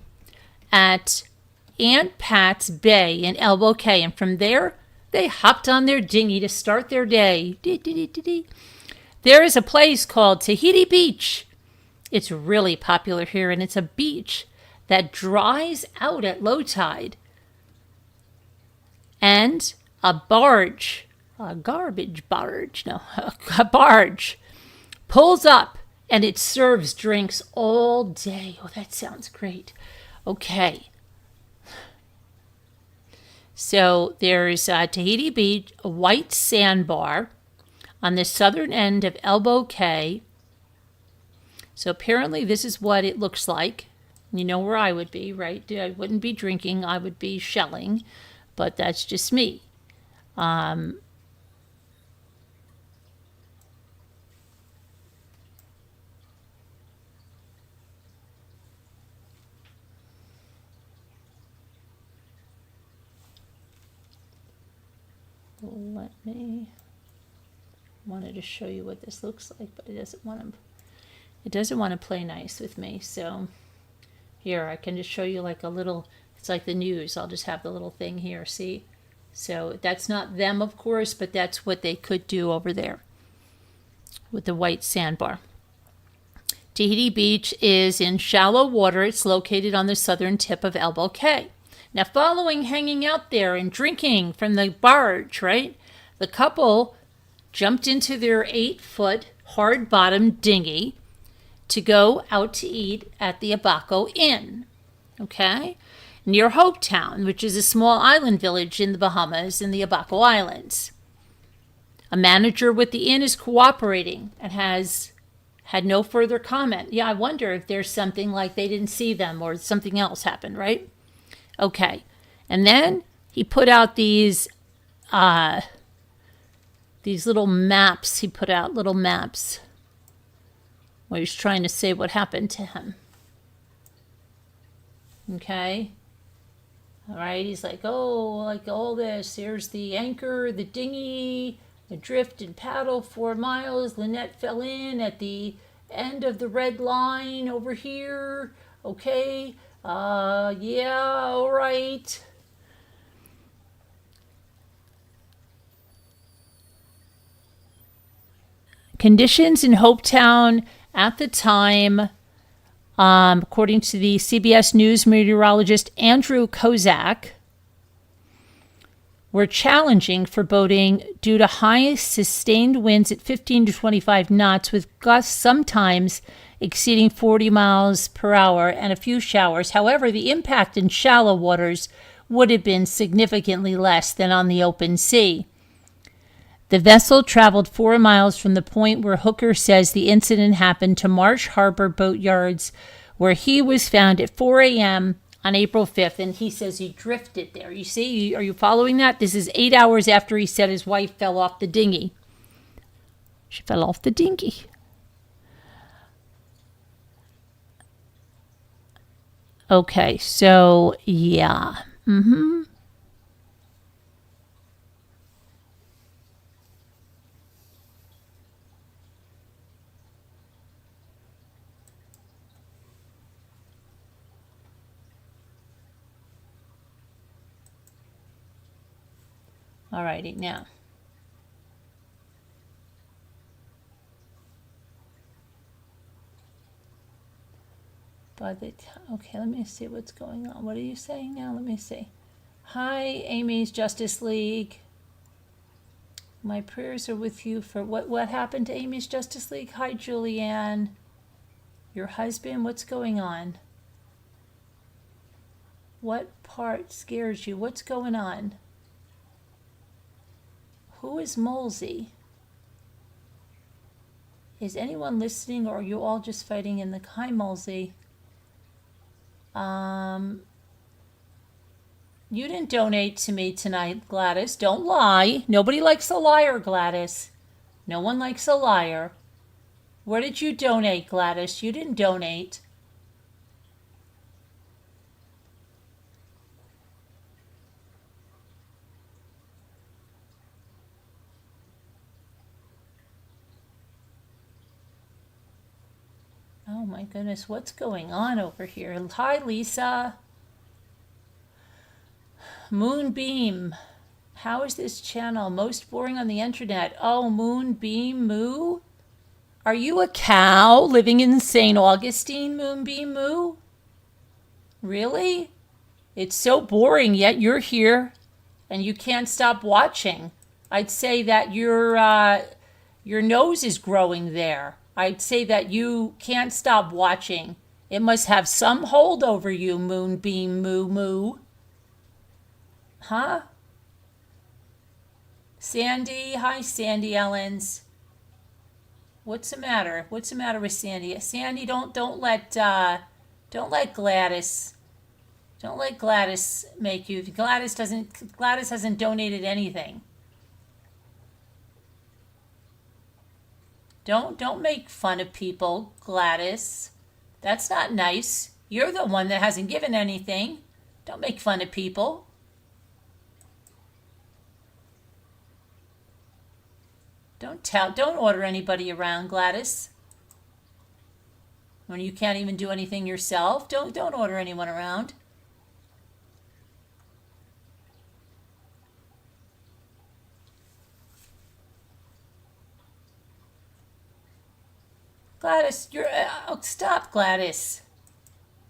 at Aunt Pat's Bay in Elbow Cay, and from there, they hopped on their dinghy to start their day. There is a place called Tahiti Beach. It's really popular here, and it's a beach that dries out at low tide. And a barge, a barge, pulls up, and it serves drinks all day. Oh, that sounds great. Okay. So there's Tahiti Beach, a white sandbar on the southern end of Elbow Cay. So apparently this is what it looks like. You know where I would be, right? I wouldn't be drinking. I would be shelling. But that's just me. Wanted to show you what this looks like, but it doesn't want to play nice with me. So here, I can just show you like a little, it's like the news. I'll just have the little thing here, see? So that's not them, of course, but that's what they could do over there with the white sandbar. Tahiti Beach is in shallow water. It's located on the southern tip of Elbow Cay. Now, following hanging out there and drinking from the barge, right, the couple jumped into their 8-foot hard-bottomed dinghy to go out to eat at the Abaco Inn, okay, near Hopetown, which is a small island village in the Bahamas in the Abaco Islands. A manager with the inn is cooperating and has had no further comment. Yeah, I wonder if there's something like they didn't see them or something else happened, right? Okay. And then he put out these little maps. He put out little maps where he's trying to say what happened to him. Okay. All right. He's like, oh, like all this. Here's the anchor, the dinghy, adrift and paddle 4 miles. Lynette fell in at the end of the red line over here. Okay. Yeah, all right. Conditions in Hopetown at the time, according to the CBS News meteorologist Andrew Kozak, were challenging for boating due to high sustained winds at 15 to 25 knots, with gusts sometimes exceeding 40 miles per hour and a few showers. However, the impact in shallow waters would have been significantly less than on the open sea. The vessel traveled 4 miles from the point where Hooker says the incident happened to Marsh Harbor Boat Yards, where he was found at 4 a.m. on April 5th, and he says he drifted there. You see, are you following that? This is 8 hours after he said his wife fell off the dinghy. She fell off the dinghy. Okay, so yeah. All righty, now. Okay, let me see what's going on. What are you saying now? Let me see. Hi, Amy's Justice League. My prayers are with you for what happened to Amy's Justice League? Hi, Julianne. Your husband, what's going on? What part scares you? What's going on? Who is Molesy? Is anyone listening, or are you all just fighting in the... Hi, Molesy. You didn't donate to me tonight, Gladys. Don't lie. Nobody likes a liar, Gladys. No one likes a liar. Where did you donate, Gladys? You didn't donate. Oh my goodness, what's going on over here? Hi, Lisa. Moonbeam. How is this channel? Most boring on the internet. Oh, Moonbeam Moo? Are you a cow living in St. Augustine, Moonbeam Moo? Really? It's so boring, yet you're here and you can't stop watching. I'd say that your nose is growing there. I'd say that you can't stop watching. It must have some hold over you, Moonbeam Moo Moo. Huh? Sandy, hi Sandy Ellens. What's the matter? What's the matter with Sandy? Sandy, don't let Gladys make you. Gladys hasn't donated anything. Don't make fun of people, Gladys. That's not nice. You're the one that hasn't given anything. Don't make fun of people. Don't order anybody around, Gladys. When you can't even do anything yourself, don't order anyone around. Gladys, stop, Gladys.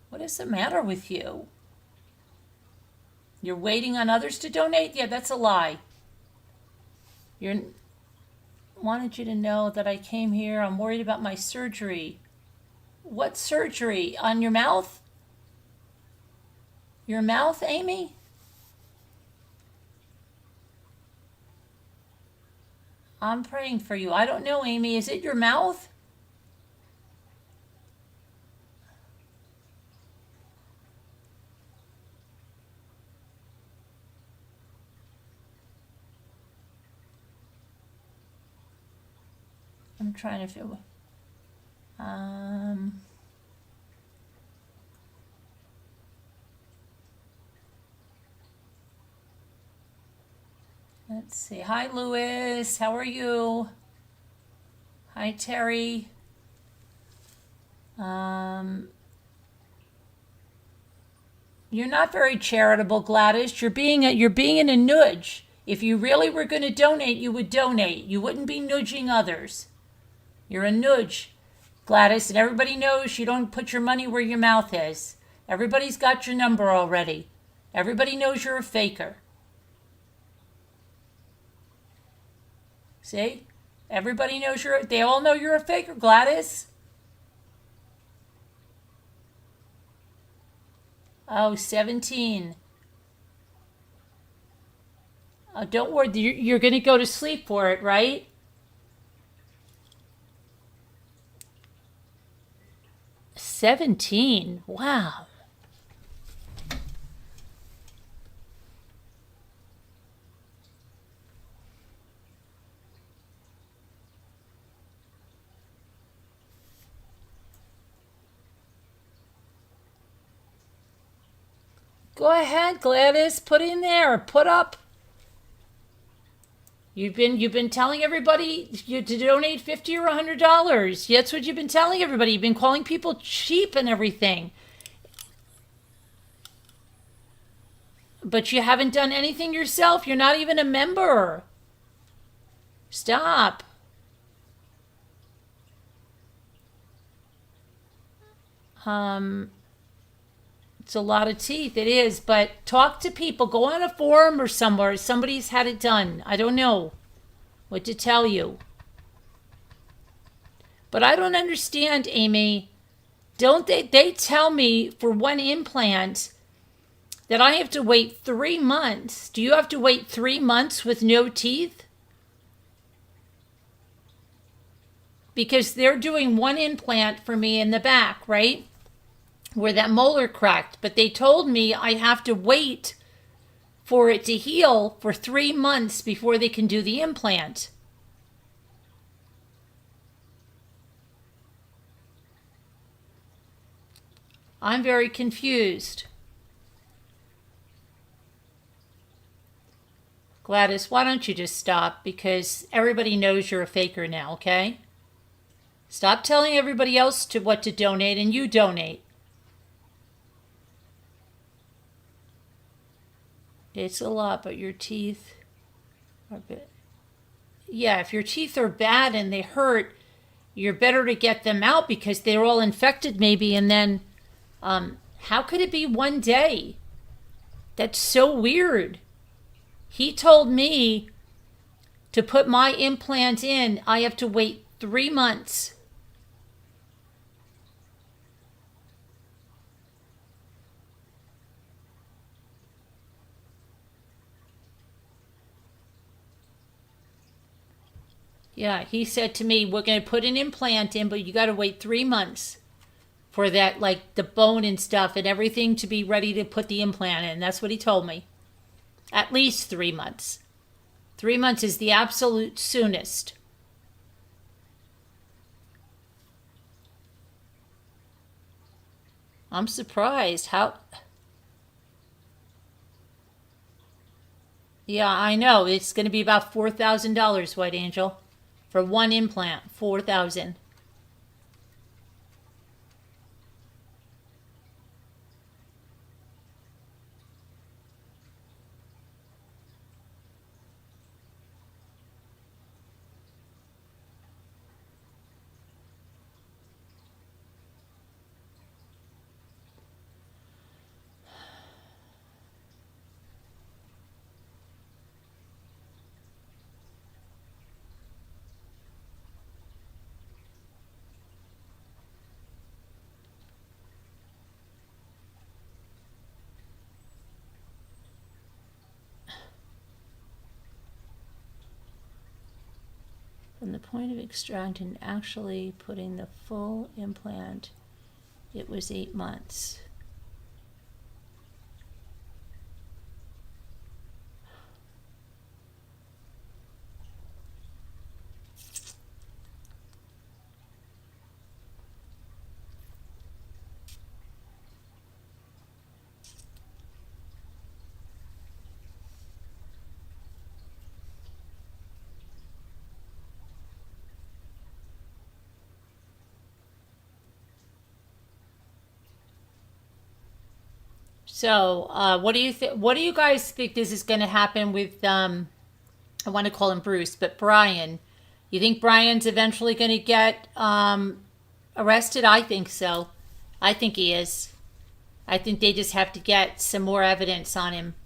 What is the matter with you? You're waiting on others to donate? Yeah, that's a lie. Wanted you to know that I came here. I'm worried about my surgery. What surgery? On your mouth? Your mouth, Amy? I'm praying for you. I don't know, Amy. Is it your mouth? I'm trying to feel. Let's see. Hi, Louis. How are you? Hi, Terry. You're not very charitable, Gladys. You're being in a nudge. If you really were going to donate, you would donate. You wouldn't be nudging others. You're a nudge, Gladys, and everybody knows you don't put your money where your mouth is. Everybody's got your number already. Everybody knows you're a faker. See? Everybody knows they all know you're a faker, Gladys. Oh, 17. Oh, don't worry, you're going to go to sleep for it, right? $17. Wow. Go ahead, Gladys. Put in there. Put up. You've been telling everybody to donate $50 or $100. That's what you've been telling everybody. You've been calling people cheap and everything. But you haven't done anything yourself. You're not even a member. Stop. It's a lot of teeth. It is. But talk to people. Go on a forum or somewhere. Somebody's had it done. I don't know what to tell you. But I don't understand, Amy. Don't they tell me for one implant that I have to wait 3 months. Do you have to wait 3 months with no teeth? Because they're doing one implant for me in the back, right? Where that molar cracked. But they told me I have to wait for it to heal for 3 months before they can do the implant. I'm very confused. Gladys, why don't you just stop? Because everybody knows you're a faker now, okay? Stop telling everybody else what to donate and you donate. It's a lot, but your teeth are bad. Yeah, if your teeth are bad and they hurt, you're better to get them out because they're all infected maybe. And then, how could it be 1 day? That's so weird. He told me to put my implant in, I have to wait 3 months. Yeah, he said to me, we're going to put an implant in, but you got to wait 3 months for that, like the bone and stuff and everything to be ready to put the implant in. That's what he told me. At least 3 months. 3 months is the absolute soonest. I'm surprised. How? Yeah, I know. It's going to be about $4,000, White Angel. For one implant, $4,000. From the point of extracting, actually putting the full implant, it was 8 months. So, what do you think? What do you guys think this is going to happen with? I want to call him Bruce, but Brian. You think Brian's eventually going to get arrested? I think so. I think he is. I think they just have to get some more evidence on him.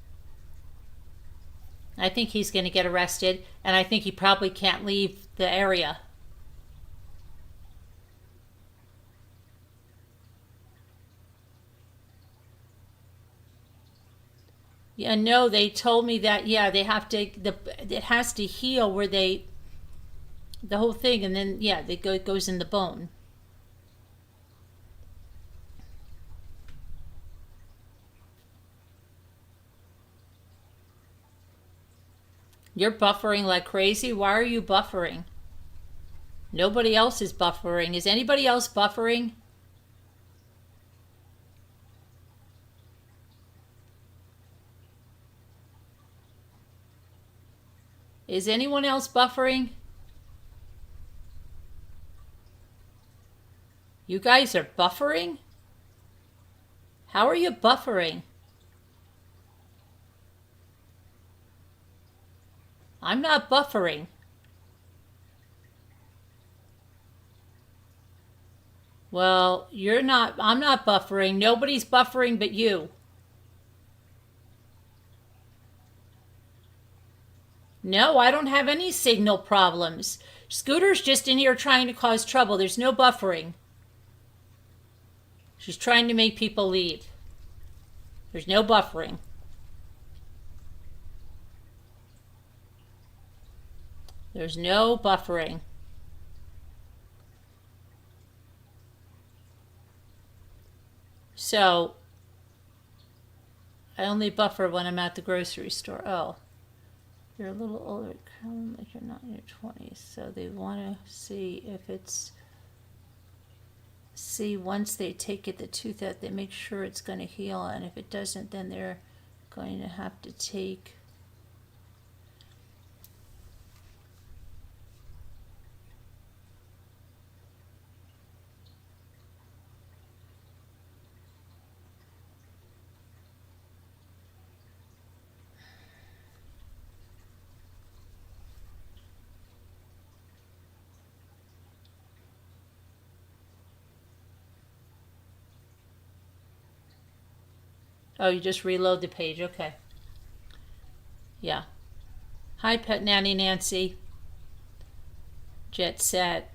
I think he's going to get arrested, And I think he probably can't leave the area. Yeah, no, they told me that, yeah, they have to, it has to heal where the whole thing, and then, yeah, it goes in the bone. You're buffering like crazy. Why are you buffering? Nobody else is buffering. Is anybody else buffering? Is anyone else buffering? You guys are buffering? How are you buffering? I'm not buffering. Well, you're not, I'm not buffering. Nobody's buffering but you. No, I don't have any signal problems. Scooter's just in here trying to cause trouble. There's no buffering. She's trying to make people leave. There's no buffering. There's no buffering. So, I only buffer when I'm at the grocery store. Oh, you're a little older, like you're not in your 20s. So they want to see if it's, once they take the tooth out, they make sure it's going to heal. And if it doesn't, then they're going to have to take. Oh, you just reload the page. Okay. Yeah. Hi, Pet Nanny Nancy. Jet Set.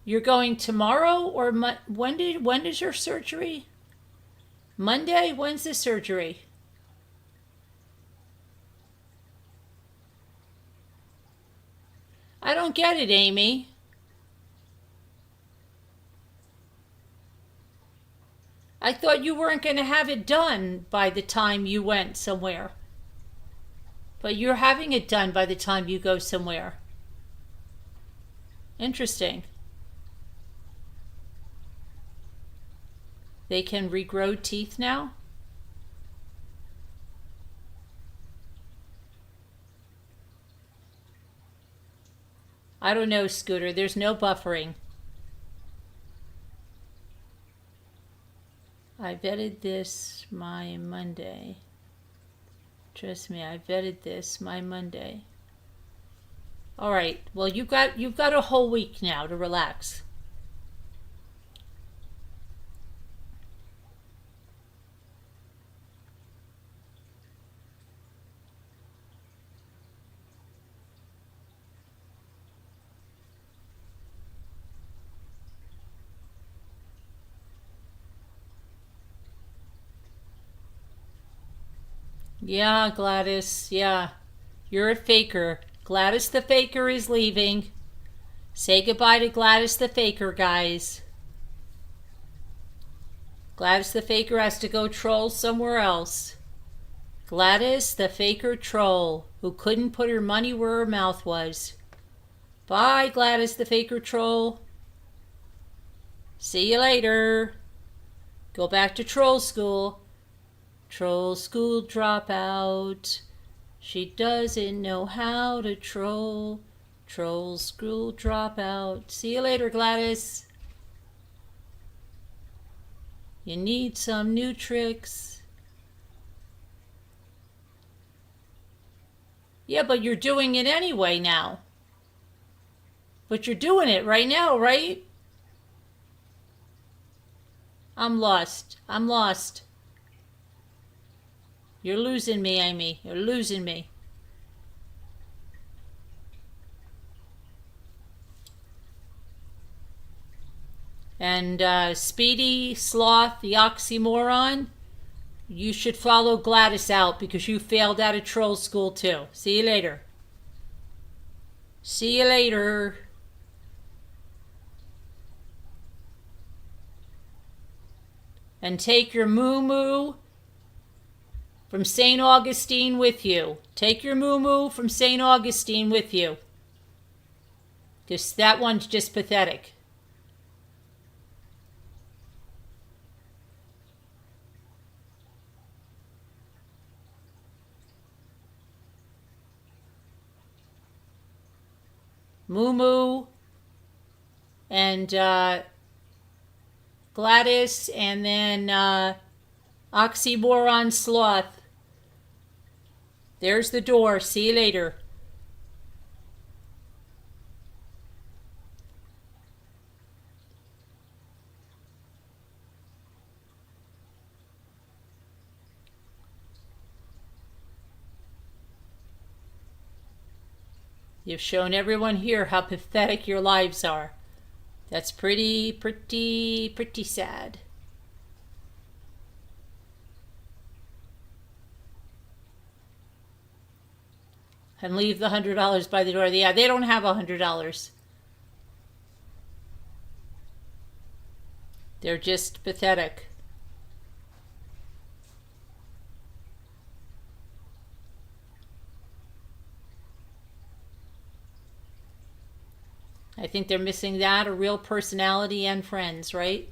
You're going tomorrow or when is your surgery? Monday? When's the surgery? I don't get it, Amy. I thought you weren't going to have it done by the time you went somewhere. But you're having it done by the time you go somewhere. Interesting. They can regrow teeth now? I don't know, Scooter. There's no buffering. I vetted this my Monday. Trust me, I vetted this my Monday. All right. Well, you've got a whole week now to relax. Yeah, Gladys. Yeah. You're a faker. Gladys the faker is leaving. Say goodbye to Gladys the faker, guys. Gladys the faker has to go troll somewhere else. Gladys the faker troll who couldn't put her money where her mouth was. Bye, Gladys the faker troll. See you later. Go back to troll school. Troll school dropout. She doesn't know how to troll. Troll school dropout. See you later, Gladys. You need some new tricks. Yeah, but you're doing it anyway now. But you're doing it right now, right? I'm lost. I'm lost. You're losing me, Amy. You're losing me. And Speedy, Sloth, the oxymoron, you should follow Gladys out because you failed out of troll school too. See you later. See you later. And take your moo-moo from St. Augustine with you. Take your moo-moo from St. Augustine with you. Because that one's just pathetic. Moo-moo and Gladys, and then oxymoron Sloth. There's the door. See you later. You've shown everyone here how pathetic your lives are. That's pretty sad. And leave the $100 by the door. Yeah, they don't have $100. They're just pathetic. I think they're missing that, a real personality and friends, right?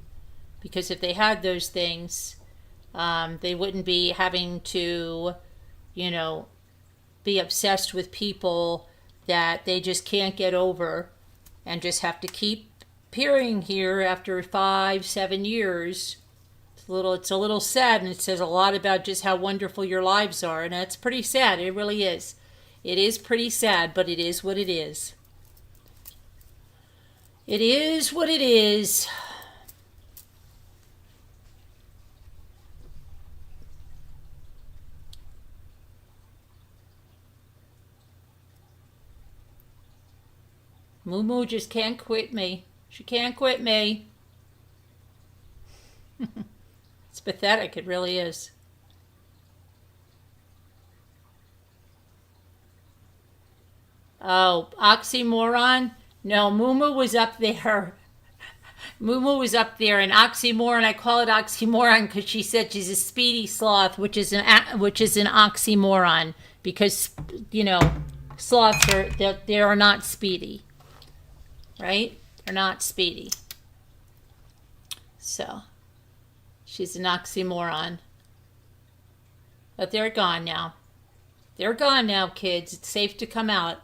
Because if they had those things, they wouldn't be having to, be obsessed with people that they just can't get over and just have to keep appearing here after 5-7 years. It's a little sad, and it says a lot about just how wonderful your lives are, and that's pretty sad. It really is. It is pretty sad, but it is what it is. It is what it is. Moo just can't quit me. She can't quit me. It's pathetic. It really is. Oh, oxymoron? No, Moo was up there. Moo was up there, and oxymoron. I call it oxymoron because she said she's a speedy sloth, which is an oxymoron because sloths they are not speedy, right? They're not speedy. So she's an oxymoron. But they're gone now. They're gone now, kids. It's safe to come out.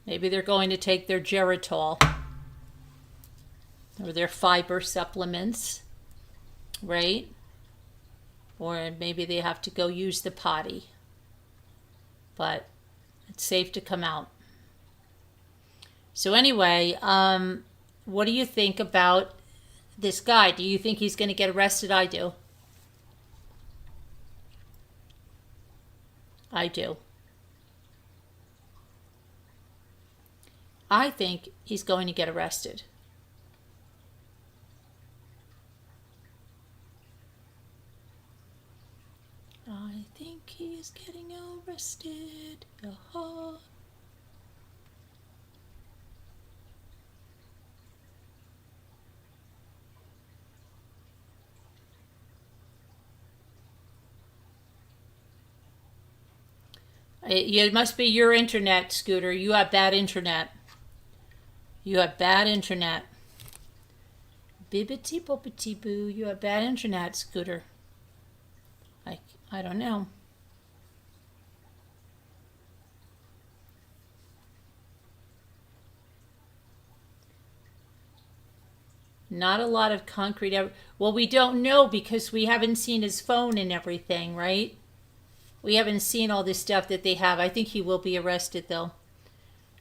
Maybe they're going to take their Geritol or their fiber supplements, right? Or maybe they have to go use the potty. But it's safe to come out. So anyway, what do you think about this guy? Do you think he's going to get arrested? I do. I do. I think he's going to get arrested. I think he's getting arrested. Uh-huh. It must be your internet, Scooter. You have bad internet. You have bad internet. Bibbity boppity boo. You have bad internet, Scooter. I don't know. Not a lot of concrete. Well, we don't know because we haven't seen his phone and everything, right? We haven't seen all this stuff that they have. I think he will be arrested, though.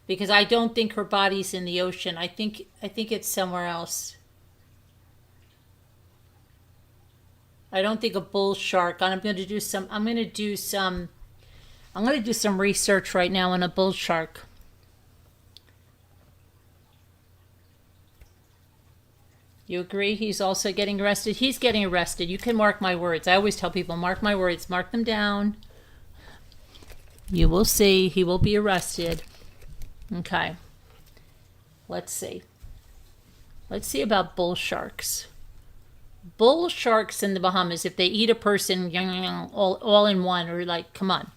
Because I don't think her body's in the ocean. I think it's somewhere else. I don't think a bull shark. I'm going to do some research right now on a bull shark. You agree he's also getting arrested? He's getting arrested. You can mark my words. I always tell people, mark my words. Mark them down. You will see. He will be arrested. Okay. Let's see. Let's see about bull sharks. Bull sharks in the Bahamas, if they eat a person all in one, or like, come on.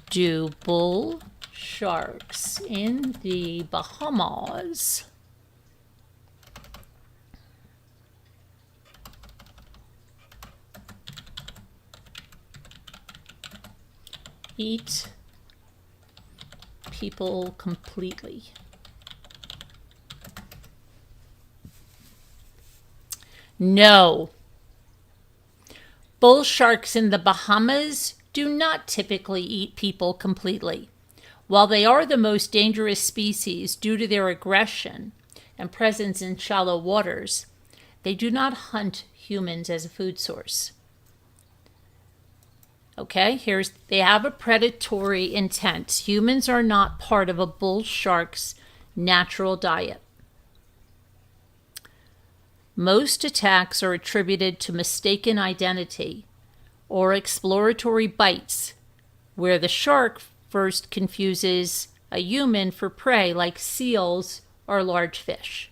Do bull sharks in the Bahamas eat people completely? No. Bull sharks in the Bahamas do not typically eat people completely. While they are the most dangerous species due to their aggression and presence in shallow waters, they do not hunt humans as a food source. Okay, they have a predatory intent. Humans are not part of a bull shark's natural diet. Most attacks are attributed to mistaken identity or exploratory bites, where the shark first confuses a human for prey like seals or large fish.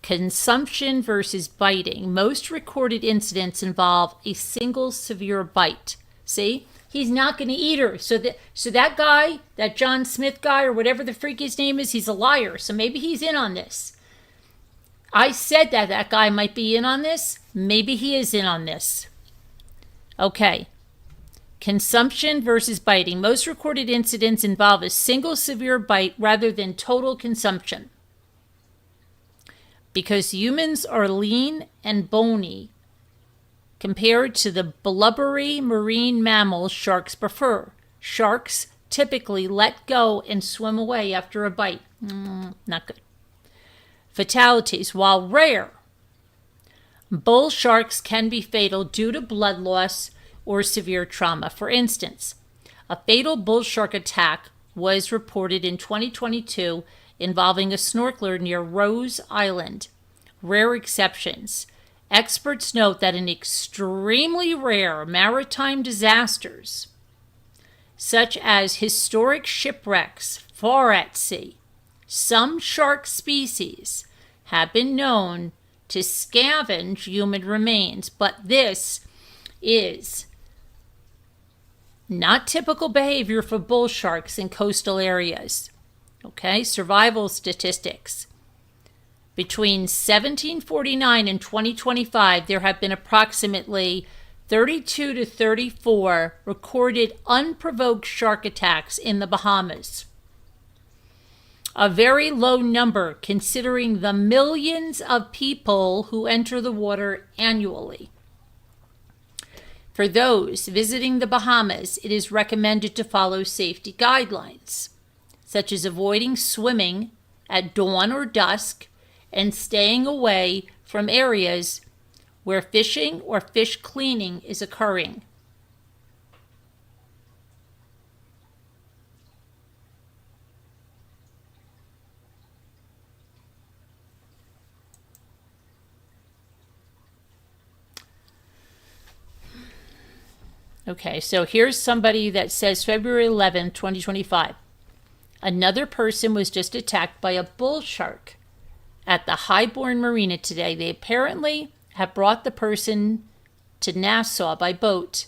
Consumption versus biting. Most recorded incidents involve a single severe bite. See? He's not going to eat her. So that guy, that John Smith guy or whatever the freak his name is, he's a liar. So maybe he's in on this. I said that guy might be in on this. Maybe he is in on this. Okay. Consumption versus biting. Most recorded incidents involve a single severe bite rather than total consumption. Because humans are lean and bony compared to the blubbery marine mammals sharks prefer. Sharks typically let go and swim away after a bite. Not good. Fatalities. While rare, bull sharks can be fatal due to blood loss or severe trauma. For instance, a fatal bull shark attack was reported in 2022 involving a snorkeler near Rose Island. Rare exceptions. Experts note that in extremely rare maritime disasters, such as historic shipwrecks far at sea, some shark species have been known to scavenge human remains, but this is not typical behavior for bull sharks in coastal areas. Okay, survival statistics. Between 1749 and 2025, there have been approximately 32 to 34 recorded unprovoked shark attacks in the Bahamas. A very low number considering the millions of people who enter the water annually. For those visiting the Bahamas, it is recommended to follow safety guidelines, such as avoiding swimming at dawn or dusk and staying away from areas where fishing or fish cleaning is occurring. Okay, so here's somebody that says February 11, 2025. Another person was just attacked by a bull shark at the Highbourne Marina today. They apparently have brought the person to Nassau by boat.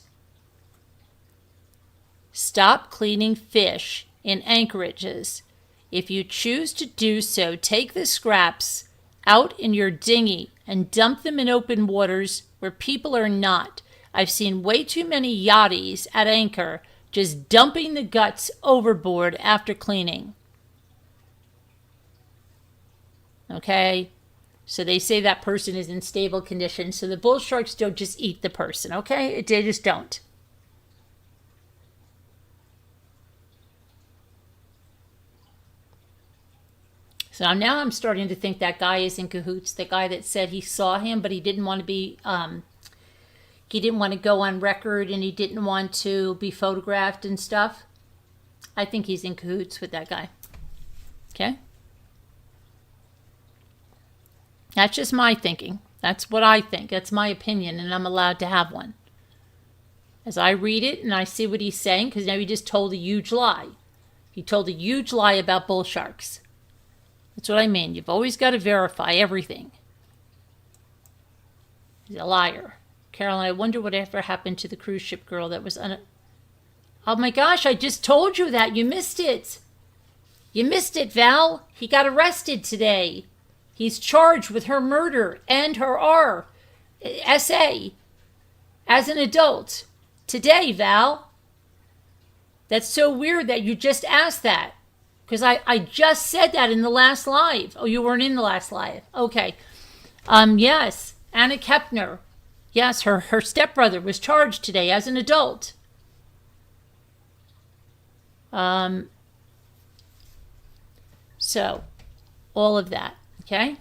Stop cleaning fish in anchorages. If you choose to do so, take the scraps out in your dinghy and dump them in open waters where people are not. I've seen way too many yachties at anchor just dumping the guts overboard after cleaning. Okay, so they say that person is in stable condition. So the bull sharks don't just eat the person, okay? They just don't. So now I'm starting to think that guy is in cahoots. The guy that said he saw him, but he didn't want to be, he didn't want to go on record and he didn't want to be photographed and stuff. I think he's in cahoots with that guy. Okay? That's just my thinking. That's what I think. That's my opinion, and I'm allowed to have one. As I read it and I see what he's saying, because now he just told a huge lie. He told a huge lie about bull sharks. That's what I mean. You've always got to verify everything. He's a liar. Caroline, I wonder whatever happened to the cruise ship girl that was Oh my gosh, I just told you that. You missed it. You missed it, Val. He got arrested today. He's charged with her murder and her RSA as an adult. Today, Val. That's so weird that you just asked that. Because I just said that in the last live. Oh, you weren't in the last live. Okay. Yes. Anna Kepner. Yes, her stepbrother was charged today as an adult. So, all of that. Okay?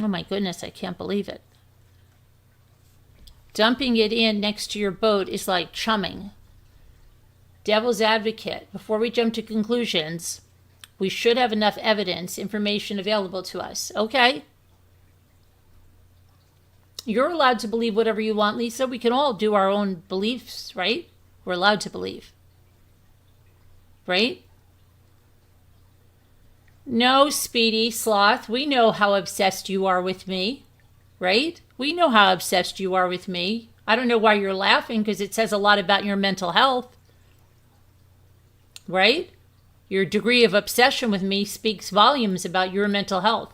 Oh my goodness, I can't believe it. Dumping it in next to your boat is like chumming. Devil's advocate. Before we jump to conclusions, we should have enough evidence, information available to us. Okay? You're allowed to believe whatever you want, Lisa. We can all do our own beliefs, right? We're allowed to believe. Right? No, Speedy Sloth, we know how obsessed you are with me. Right? We know how obsessed you are with me. I don't know why you're laughing, because it says a lot about your mental health. Right? Your degree of obsession with me speaks volumes about your mental health.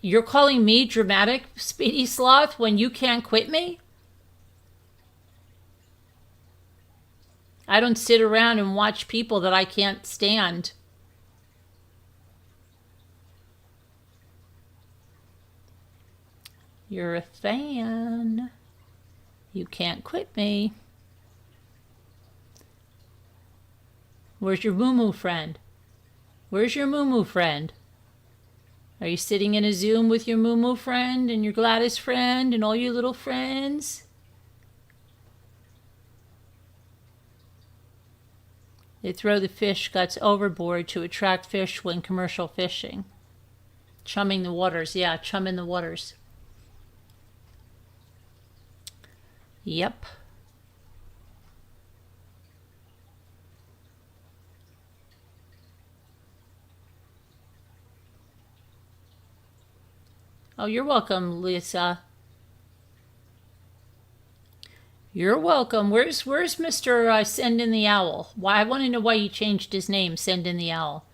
You're calling me dramatic, Speedy Sloth, when you can't quit me? I don't sit around and watch people that I can't stand. You're a fan. You can't quit me. Where's your moo-moo friend? Where's your moo-moo friend? Are you sitting in a Zoom with your moo-moo friend and your Gladys friend and all your little friends? They throw the fish guts overboard to attract fish when commercial fishing. Chumming the waters. Yeah, chumming the waters. Yep. Oh, you're welcome, Lisa. You're welcome. Where's Mr. Send in the Owl? Why, I want to know why he changed his name, Send in the Owl.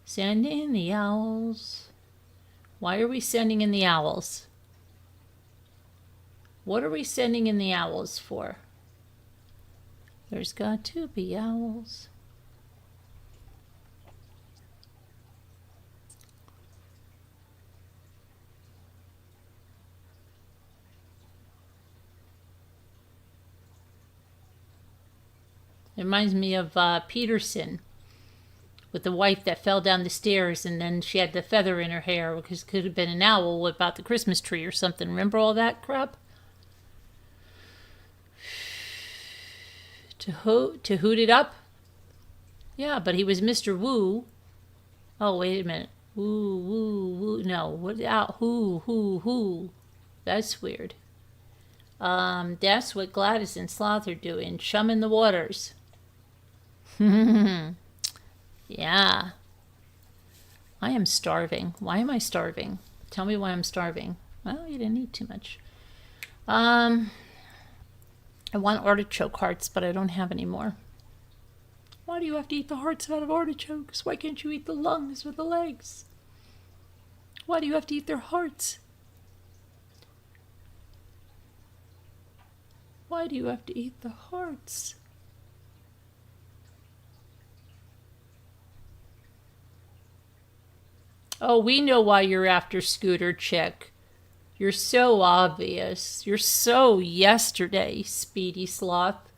Send in the owls. Why are we sending in the owls? What are we sending in the owls for? There's got to be owls. It reminds me of Peterson with the wife that fell down the stairs and then she had the feather in her hair because it could have been an owl about the Christmas tree or something. Remember all that crap? To hoot it up? Yeah, but he was Mr. Woo. Oh, wait a minute. Woo, woo, woo. No, what out? Who. That's weird. That's what Gladys and Sloth are doing. Chumming the waters. Yeah. I am starving. Why am I starving? Tell me why I'm starving. Well, you didn't eat too much. I want artichoke hearts, but I don't have any more. Why do you have to eat the hearts out of artichokes? Why can't you eat the lungs or the legs? Why do you have to eat their hearts? Why do you have to eat the hearts? Oh, we know why you're after Scooter Chick. You're so obvious. You're so yesterday, Speedy Sloth.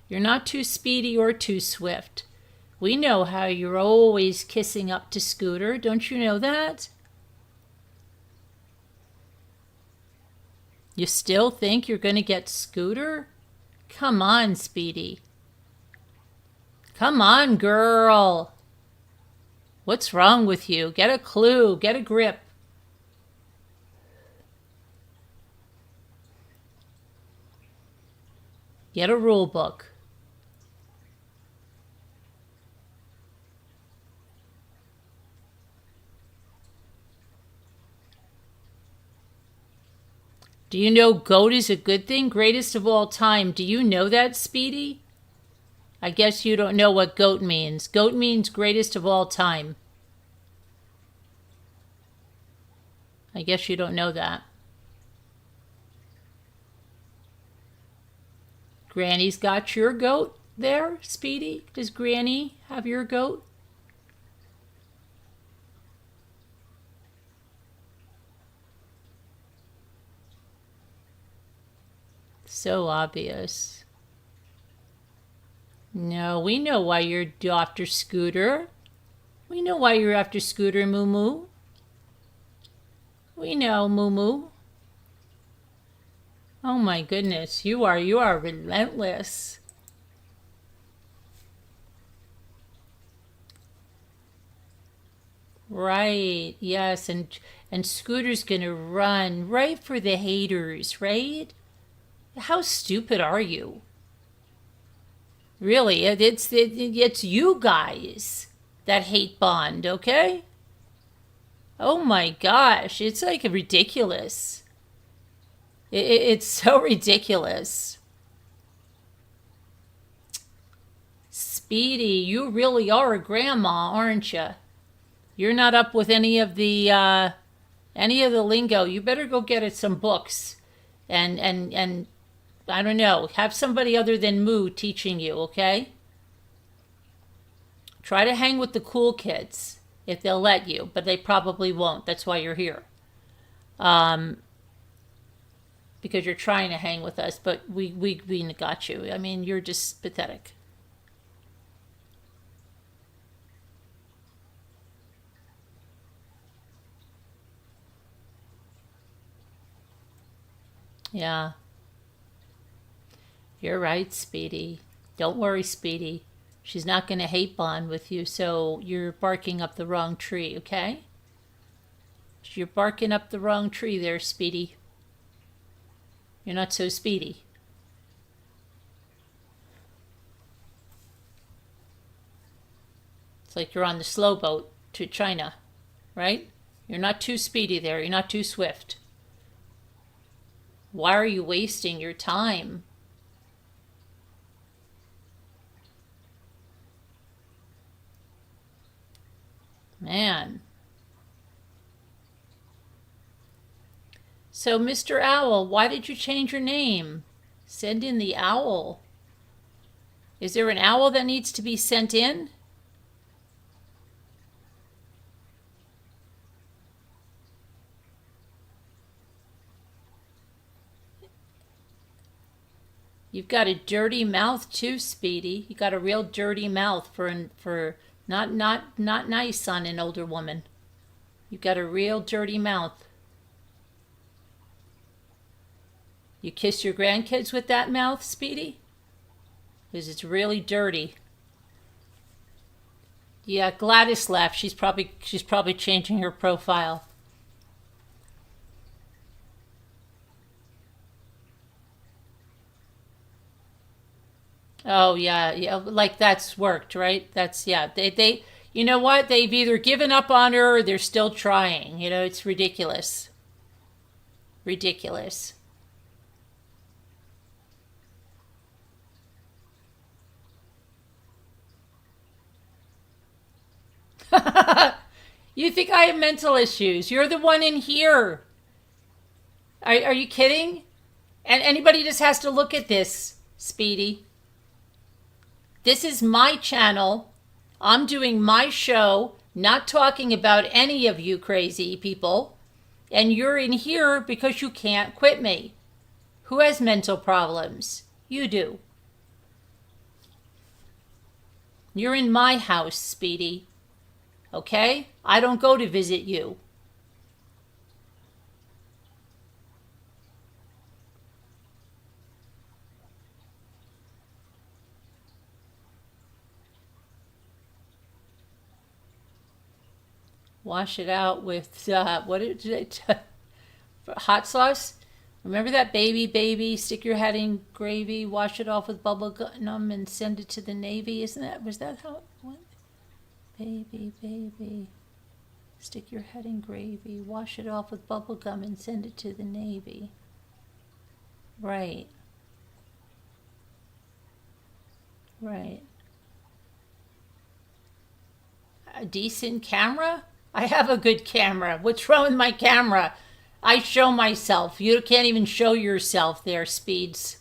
You're not too speedy or too swift. We know how you're always kissing up to Scooter. Don't you know that? You still think you're going to get Scooter? Come on, Speedy. Come on, girl. What's wrong with you? Get a clue. Get a grip. Get a rule book. Do you know GOAT is a good thing? Greatest of all time. Do you know that, Speedy? I guess you don't know what GOAT means. GOAT means greatest of all time. I guess you don't know that. Granny's got your goat there, Speedy? Does Granny have your goat? So obvious. No, we know why you're after Scooter. We know why you're after Scooter, Moo Moo. We know, Moo Moo. Oh my goodness, you are relentless. Right, yes, and Scooter's gonna run right for the haters, right? How stupid are you? Really, it's you guys that hate Bond, okay? Oh my gosh, it's like ridiculous. It's so ridiculous. Speedy, you really are a grandma, aren't you? You're not up with any of the lingo. You better go get it some books, and I don't know, have somebody other than Moo teaching you, okay? Try to hang with the cool kids if they'll let you, but they probably won't. That's why you're here. Because you're trying to hang with us, but we got you. I mean, you're just pathetic. Yeah. You're right, Speedy. Don't worry, Speedy. She's not going to hate bond with you, so you're barking up the wrong tree, okay? You're barking up the wrong tree there, Speedy. You're not so speedy. It's like you're on the slow boat to China, right? You're not too speedy there. You're not too swift. Why are you wasting your time? Man. So, Mr. Owl, why did you change your name? Send in the owl. Is there an owl that needs to be sent in? You've got a dirty mouth too, Speedy. You got a real dirty mouth for not nice on an older woman. You've got a real dirty mouth. You kiss your grandkids with that mouth, Speedy? Because it's really dirty. Yeah, Gladys left. She's probably changing her profile. Oh yeah, like that's worked, right? That's yeah. They you know what? They've either given up on her or they're still trying. You know, it's ridiculous. Ridiculous. You think I have mental issues? You're the one in here. Are you kidding? And anybody just has to look at this, Speedy. This is my channel. I'm doing my show, not talking about any of you crazy people. And you're in here because you can't quit me. Who has mental problems? You do. You're in my house, Speedy. Okay? I don't go to visit you. Wash it out with, what is it? Hot sauce? Remember that baby, stick your head in gravy, wash it off with bubble gum and send it to the Navy? Was that how it went? Baby, stick your head in gravy, wash it off with bubble gum and send it to the Navy. Right. A decent camera? I have a good camera. What's wrong with my camera? I show myself. You can't even show yourself there, Speeds.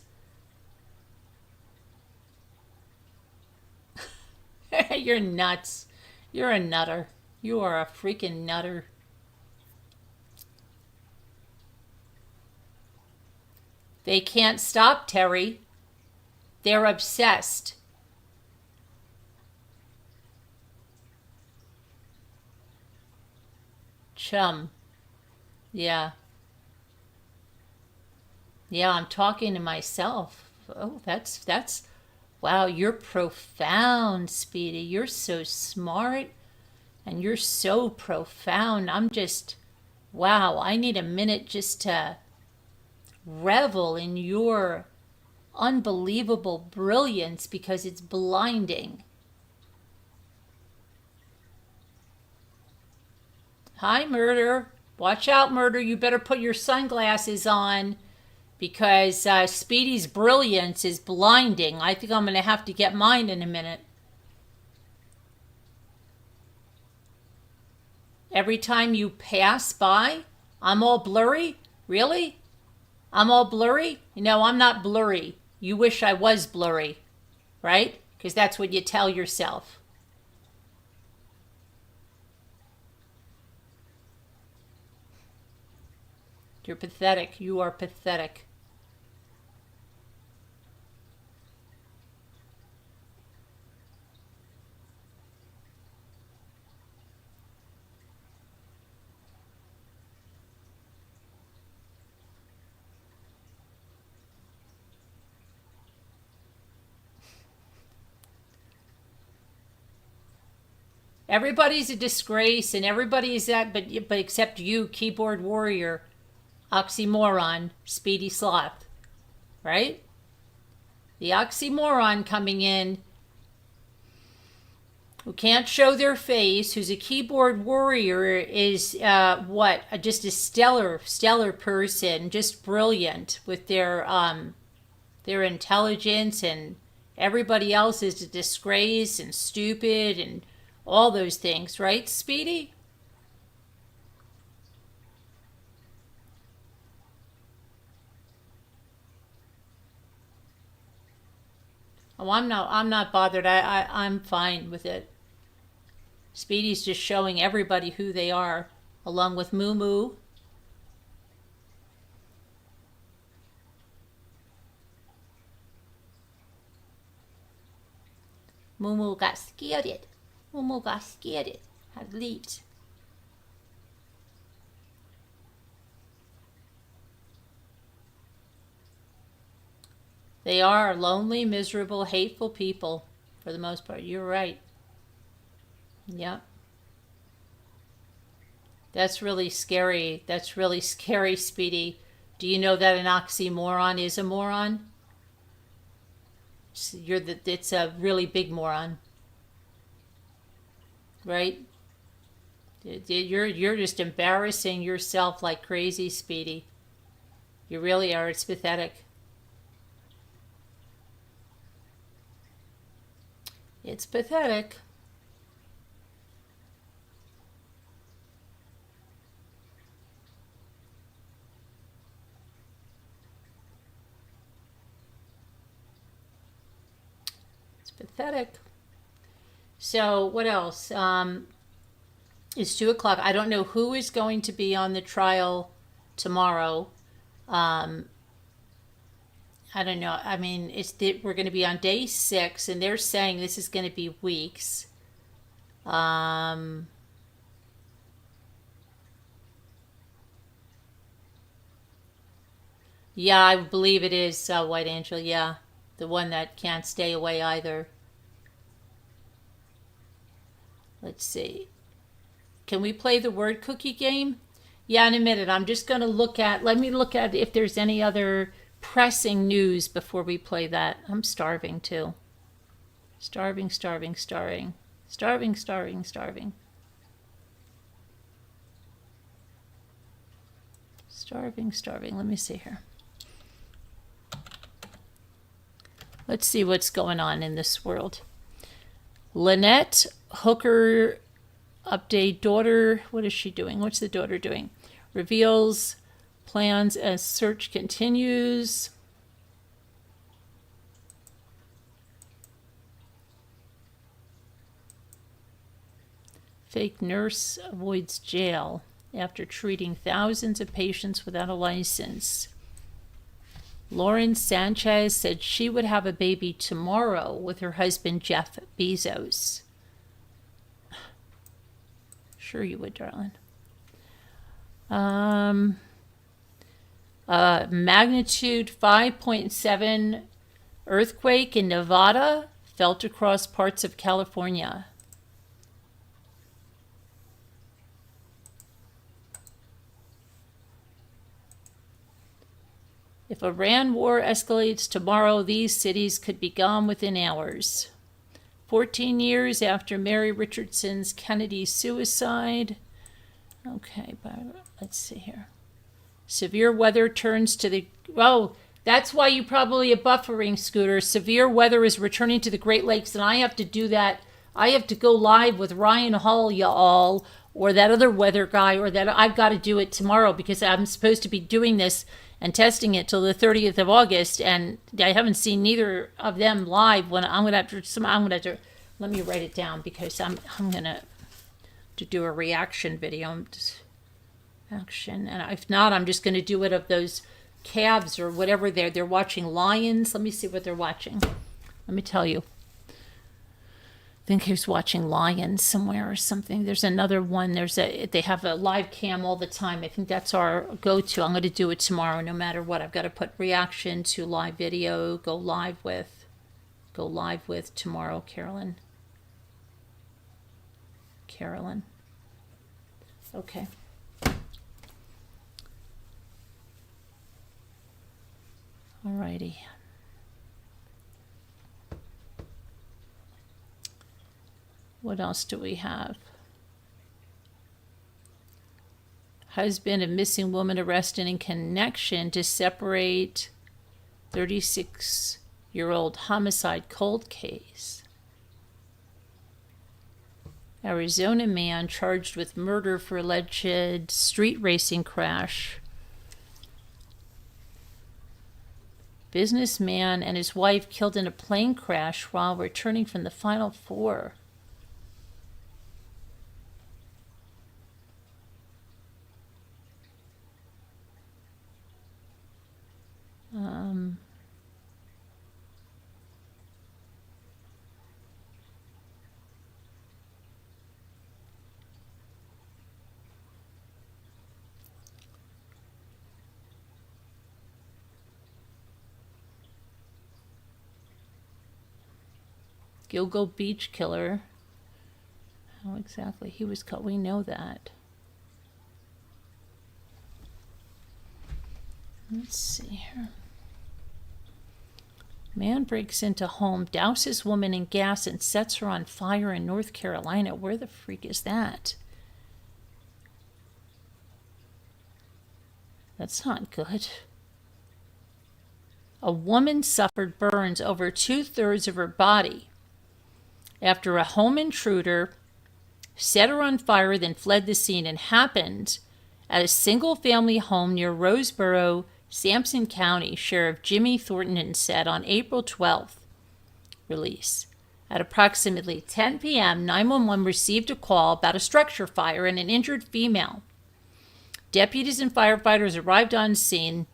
You're nuts. You're a nutter. You are a freaking nutter. They can't stop, Terry. They're obsessed. Chum. Yeah. Yeah, I'm talking to myself. Oh, that's wow, you're profound, Speedy. You're so smart and you're so profound. Wow, I need a minute just to revel in your unbelievable brilliance because it's blinding. Hi, Murder. Watch out, Murder. You better put your sunglasses on because Speedy's brilliance is blinding. I think I'm going to have to get mine in a minute. Every time you pass by, I'm all blurry? Really? I'm all blurry? No, I'm not blurry. You wish I was blurry, right? Because that's what you tell yourself. You're pathetic. You are pathetic. Everybody's a disgrace and everybody is that, but except you, keyboard warrior. Oxymoron, Speedy Sloth, right? The oxymoron coming in who can't show their face, who's a keyboard warrior, is just a stellar person, just brilliant with their intelligence, and everybody else is a disgrace and stupid and all those things, right, Speedy? Oh, I'm not bothered. I'm fine with it. Speedy's just showing everybody who they are, along with Moo Moo. Moo Moo got scared. Moo Moo got scared. Had leaped. They are lonely, miserable, hateful people for the most part. You're right. Yep. That's really scary. That's really scary, Speedy. Do you know that an oxymoron is a moron? It's a really big moron. Right? You're just embarrassing yourself like crazy, Speedy. You really are. It's pathetic. It's pathetic. It's pathetic. So what else? It's 2 o'clock. I don't know who is going to be on the trial tomorrow. I don't know. I mean, we're going to be on day 6, and they're saying this is going to be weeks. Yeah, I believe it is White Angel. Yeah, the one that can't stay away either. Let's see. Can we play the word cookie game? Yeah, in a minute. I'm just going to let me look at if there's any other pressing news before we play that. I'm starving too. Starving. Starving. Let me see here. Let's see what's going on in this world. Lynette Hooker update daughter. What is she doing? What's the daughter doing? Reveals plans as search continues. Fake nurse avoids jail after treating thousands of patients without a license. Lauren Sanchez said she would have a baby tomorrow with her husband, Jeff Bezos. Sure you would, darling. Magnitude 5.7 earthquake in Nevada felt across parts of California. If Iran war escalates tomorrow, these cities could be gone within hours. 14 years after Mary Richardson's Kennedy suicide. Okay, but let's see here. Severe weather turns to the... Oh, that's why you probably a buffering, Scooter. Severe weather is returning to the Great Lakes, and I have to do that. I have to go live with Ryan Hall, y'all, or that other weather guy, or that I've got to do it tomorrow because I'm supposed to be doing this and testing it till the 30th of August, and I haven't seen neither of them live. When I'm gonna have to let me write it down because I'm gonna to do a reaction video. Action, and if not, I'm just gonna do it of those calves or whatever they're watching lions. Let me see what they're watching. Let me tell you. I think he's watching lions somewhere or something. There's another one. They have a live cam all the time. I think that's our go-to. I'm going to do it tomorrow no matter what. I've got to put reaction to live video. Go live with tomorrow, Carolyn. Okay. Alrighty. What else do we have? Husband of missing woman arrested in connection to separate 36-year-old homicide cold case. Arizona man charged with murder for alleged street racing crash. Businessman and his wife killed in a plane crash while returning from the Final Four. Gilgo Beach killer. How exactly he was caught? We know that. Let's see here. Man breaks into home, douses woman in gas, and sets her on fire in North Carolina. Where the freak is that? That's not good. A woman suffered burns over 2/3 of her body after a home intruder set her on fire, then fled the scene, and happened at a single-family home near Roseboro, Sampson County. Sheriff Jimmy Thornton said on April 12th release. At approximately 10 p.m., 911 received a call about a structure fire and an injured female. Deputies and firefighters arrived on scene,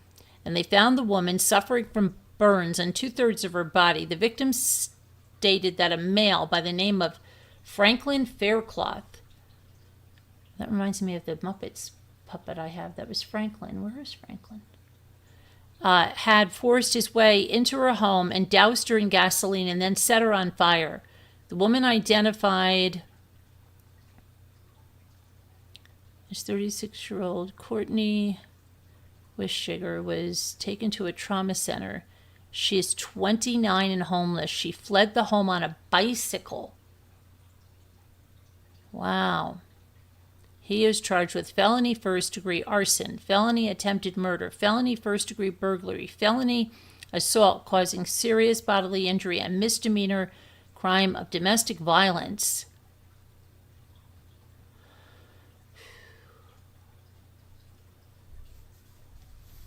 and they found the woman suffering from burns on 2/3 of her body. The victim stated that a male by the name of Franklin Faircloth, that reminds me of the Muppets puppet I have, that was Franklin. Where is Franklin? Had forced his way into her home and doused her in gasoline and then set her on fire. The woman identified This 36-year-old Courtney Wischiger was taken to a trauma center. She is 29 and homeless. She fled the home on a bicycle. Wow. He is charged with felony first-degree arson, felony attempted murder, felony first-degree burglary, felony assault causing serious bodily injury, and misdemeanor crime of domestic violence.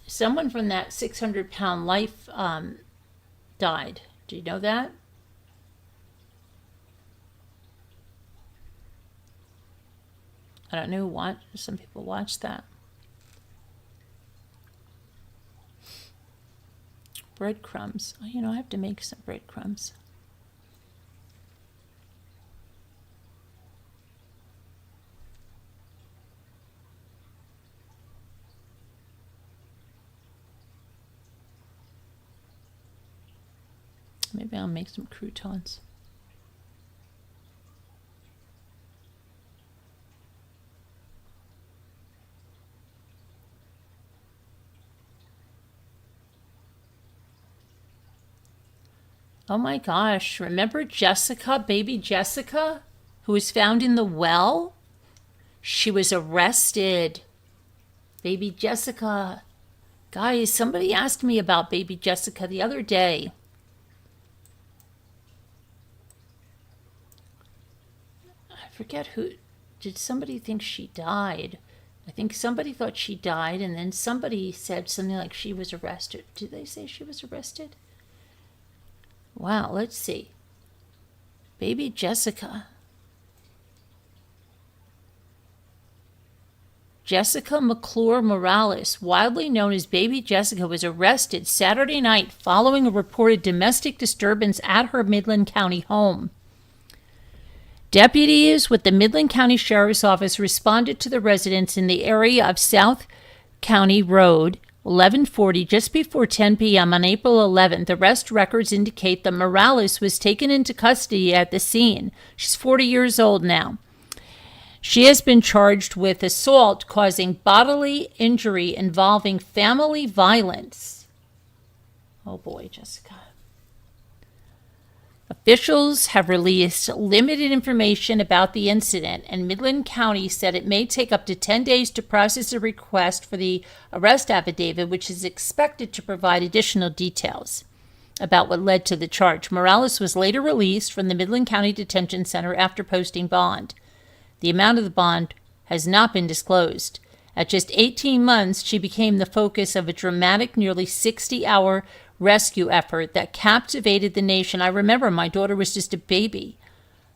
Someone from that 600-pound life died. Do you know that? I don't know who some people watch that. Breadcrumbs. Oh, I have to make some breadcrumbs. Maybe I'll make some croutons. Oh my gosh, remember Jessica, baby Jessica, who was found in the well? She was arrested. Baby Jessica. Guys, somebody asked me about baby Jessica the other day. I forget who. Did somebody think she died? I think somebody thought she died, and then somebody said something like she was arrested. Did they say she was arrested? Wow, let's see. Baby Jessica. Jessica McClure Morales, widely known as Baby Jessica, was arrested Saturday night following a reported domestic disturbance at her Midland County home. Deputies with the Midland County Sheriff's Office responded to the residents in the area of South County Road 1140 just before 10 p.m. on April 11th. Arrest records indicate that Morales was taken into custody at the scene. She's 40 years old now. She has been charged with assault causing bodily injury involving family violence. Oh boy, Jessica. Officials have released limited information about the incident, and Midland County said it may take up to 10 days to process a request for the arrest affidavit, which is expected to provide additional details about what led to the charge. Morales was later released from the Midland County Detention Center after posting bond. The amount of the bond has not been disclosed. At just 18 months, she became the focus of a dramatic, nearly 60-hour rescue effort that captivated the nation. I remember my daughter was just a baby.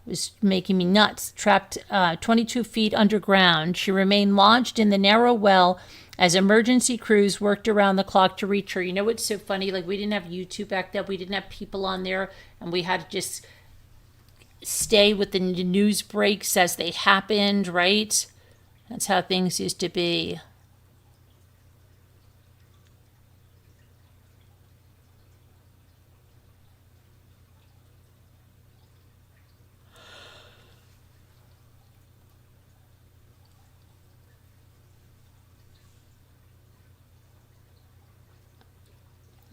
It was making me nuts. Trapped 22 feet underground, she remained lodged in the narrow well as emergency crews worked around the clock to reach her. You know what's so funny? Like, we didn't have YouTube back then. We didn't have people on there, and we had to just stay with the news breaks as they happened, right? That's how things used to be.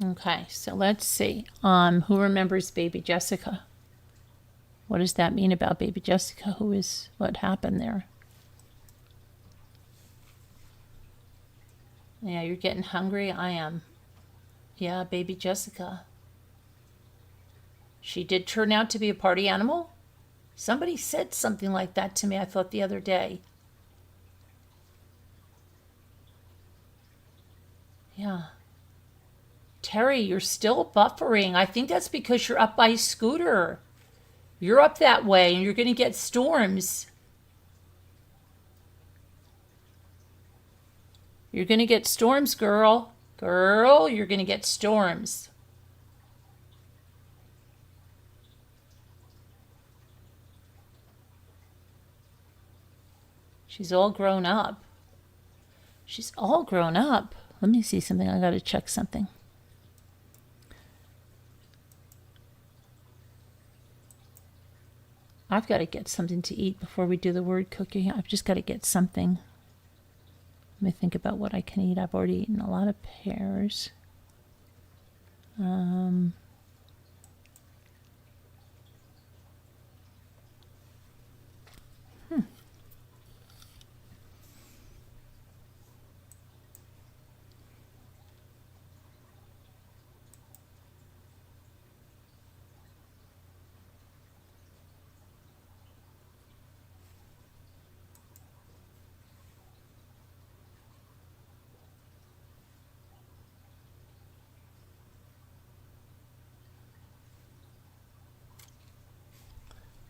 Okay, so let's see. Who remembers baby Jessica? What does that mean about baby Jessica? What happened there? Yeah, you're getting hungry? I am. Yeah, baby Jessica. She did turn out to be a party animal? Somebody said something like that to me, I thought, the other day. Yeah. Terry, you're still buffering. I think that's because you're up by a scooter. You're up that way and you're going to get storms. You're going to get storms, girl. Girl, you're going to get storms. She's all grown up. She's all grown up. Let me see something. I got to check something. I've got to get something to eat before we do the word cooking. I've just got to get something. Let me think about what I can eat. I've already eaten a lot of pears.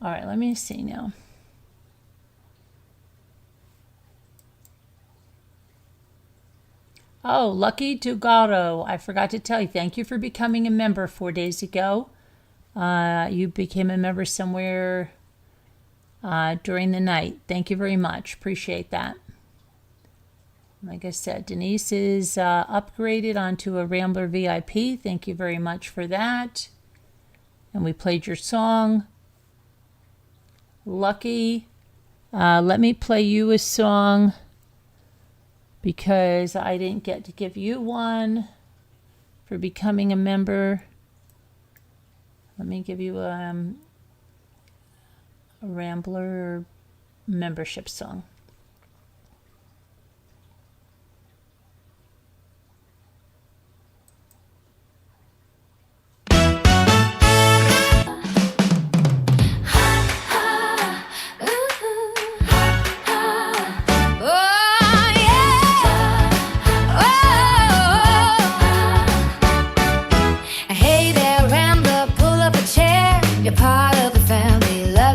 All right, let me see now. Oh, Lucky Dugaro, I forgot to tell you, thank you for becoming a member 4 days ago. You became a member somewhere during the night. Thank you very much. Appreciate that. Like I said, Denise is upgraded onto a Rambler VIP. Thank you very much for that. And we played your song. Lucky, let me play you a song because I didn't get to give you one for becoming a member. Let me give you a Rambler membership song.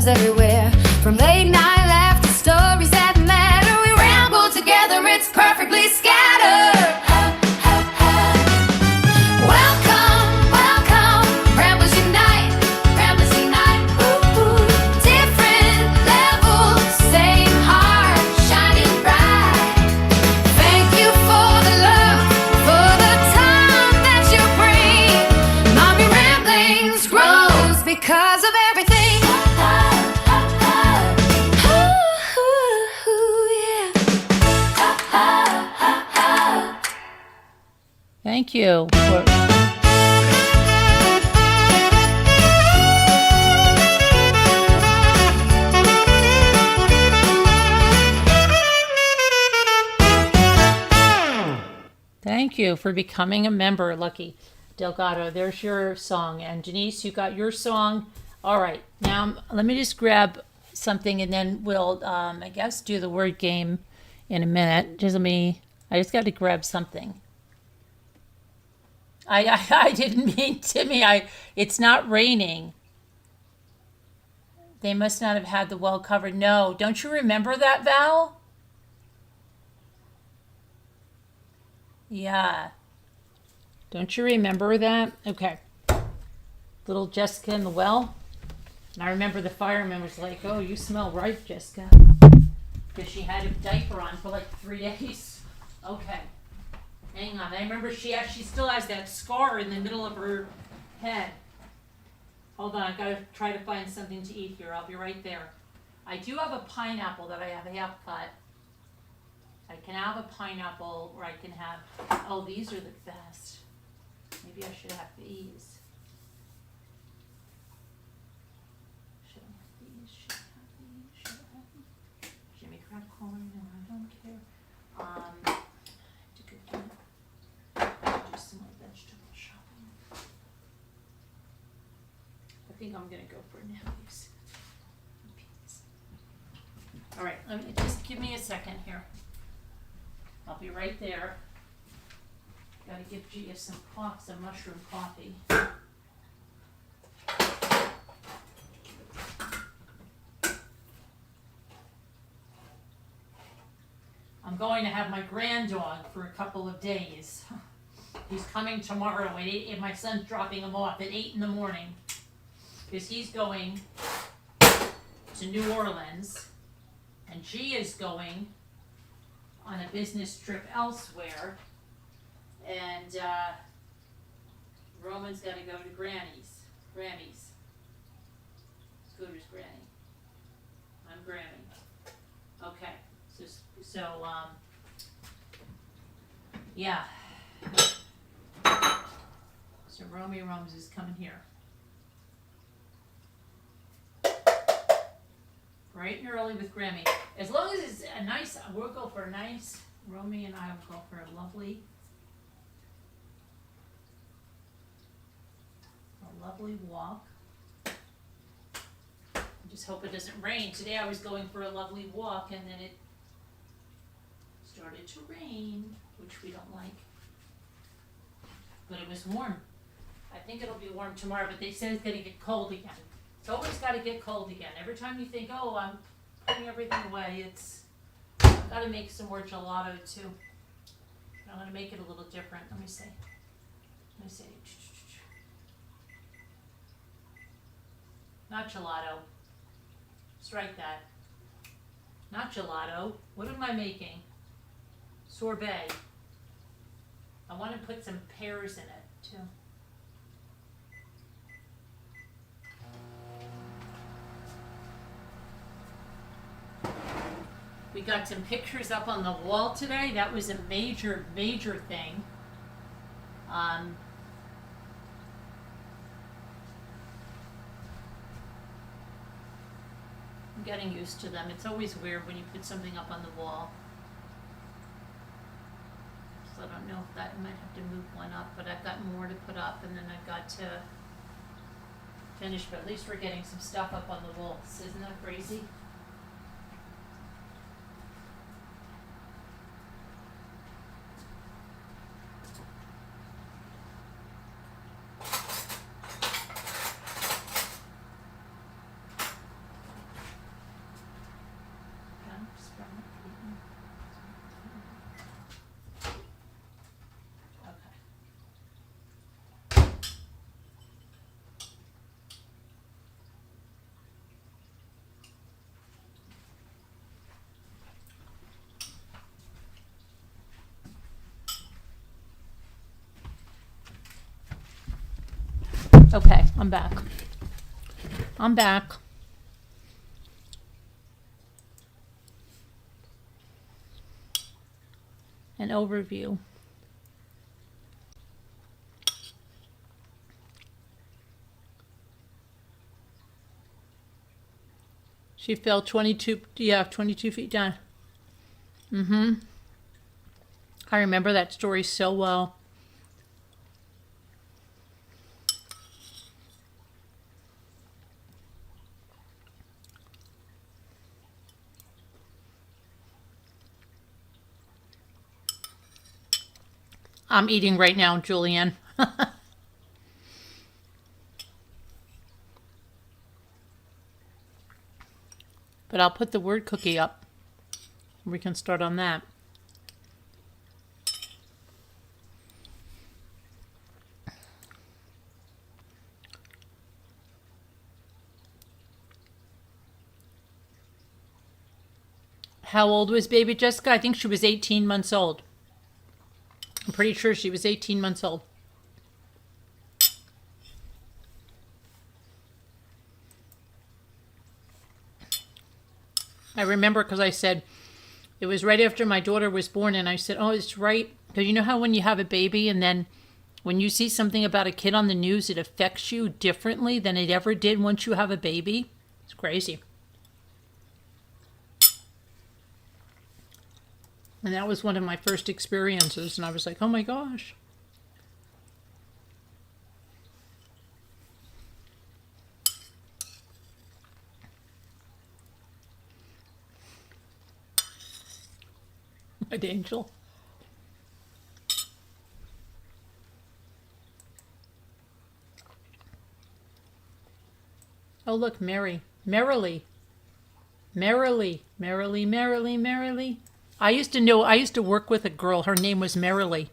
Everywhere, from late night laughter, stories that matter, we ramble together, it's perfectly scattered. Welcome, welcome, ramblers unite, ooh, different levels, same heart, shining bright. Thank you for the love, for the time that you bring. Mommy Ramblings grows because of everything. Thank you. Thank you for becoming a member, Lucky Delgado. There's your song. And Denise, you got your song. All right. Now, let me just grab something and then we'll, I guess, do the word game in a minute. I just got to grab something. I didn't mean, Timmy, it's not raining. They must not have had the well covered. No, don't you remember that, Val? Yeah. Don't you remember that? Okay. Little Jessica in the well. And I remember the fireman was like, oh, you smell right, Jessica. Because she had a diaper on for like 3 days. Okay. Hang on, I remember she still has that scar in the middle of her head. Hold on, I've got to try to find something to eat here. I'll be right there. I do have a pineapple that I have half cut. I can have a pineapple or I can have, oh, these are the best. Maybe I should have these. Should I have these? Should I have these? Should I have these? Jimmy Crack corn, no, I don't care. Some more vegetable shopping. I think I'm gonna go for Nelly's. All right, just give me a second here. I'll be right there. Gotta give Gia some mushroom coffee. I'm going to have my granddog for a couple of days. He's coming tomorrow at 8, and my son's dropping him off at 8 in the morning. Because he's going to New Orleans, and G is going on a business trip elsewhere, and Roman's got to go to Grammy's. Scooter's Granny. I'm Grammy. Okay, so Yeah. So Romy Romes is coming here. Bright and early with Grammy. As long as it's a nice, we'll go for a nice, Romy and I will go for a lovely walk. I just hope it doesn't rain. Today I was going for a lovely walk and then it started to rain, which we don't like. But it was warm. I think it'll be warm tomorrow, but they said it's gonna get cold again. It's always gotta get cold again. Every time you think, oh, I'm putting everything away, it's gotta make some more gelato too. I'm gonna make it a little different. Let me see. Not gelato. Strike that. Not gelato. What am I making? Sorbet. I want to put some pears in it too. We got some pictures up on the wall today. That was a major, major thing. I'm getting used to them. It's always weird when you put something up on the wall. So I don't know if that, I might have to move one up, but I've got more to put up and then I've got to finish, but at least we're getting some stuff up on the walls. Isn't that crazy? Okay, I'm back. I'm back. An overview. She fell 22 feet down. I remember that story so well. I'm eating right now, Julianne. But I'll put the word cookie up. We can start on that. How old was baby Jessica? I think she was 18 months old. I'm pretty sure she was 18 months old. I remember because I said, it was right after my daughter was born, and I said, oh, it's right. Because you know how when you have a baby and then when you see something about a kid on the news, it affects you differently than it ever did once you have a baby? It's crazy. And that was one of my first experiences, and I was like, oh my gosh. My angel. Oh, look, Mary. Merrily. Merrily. Merrily, merrily, merrily. I used to work with a girl. Her name was Merrily.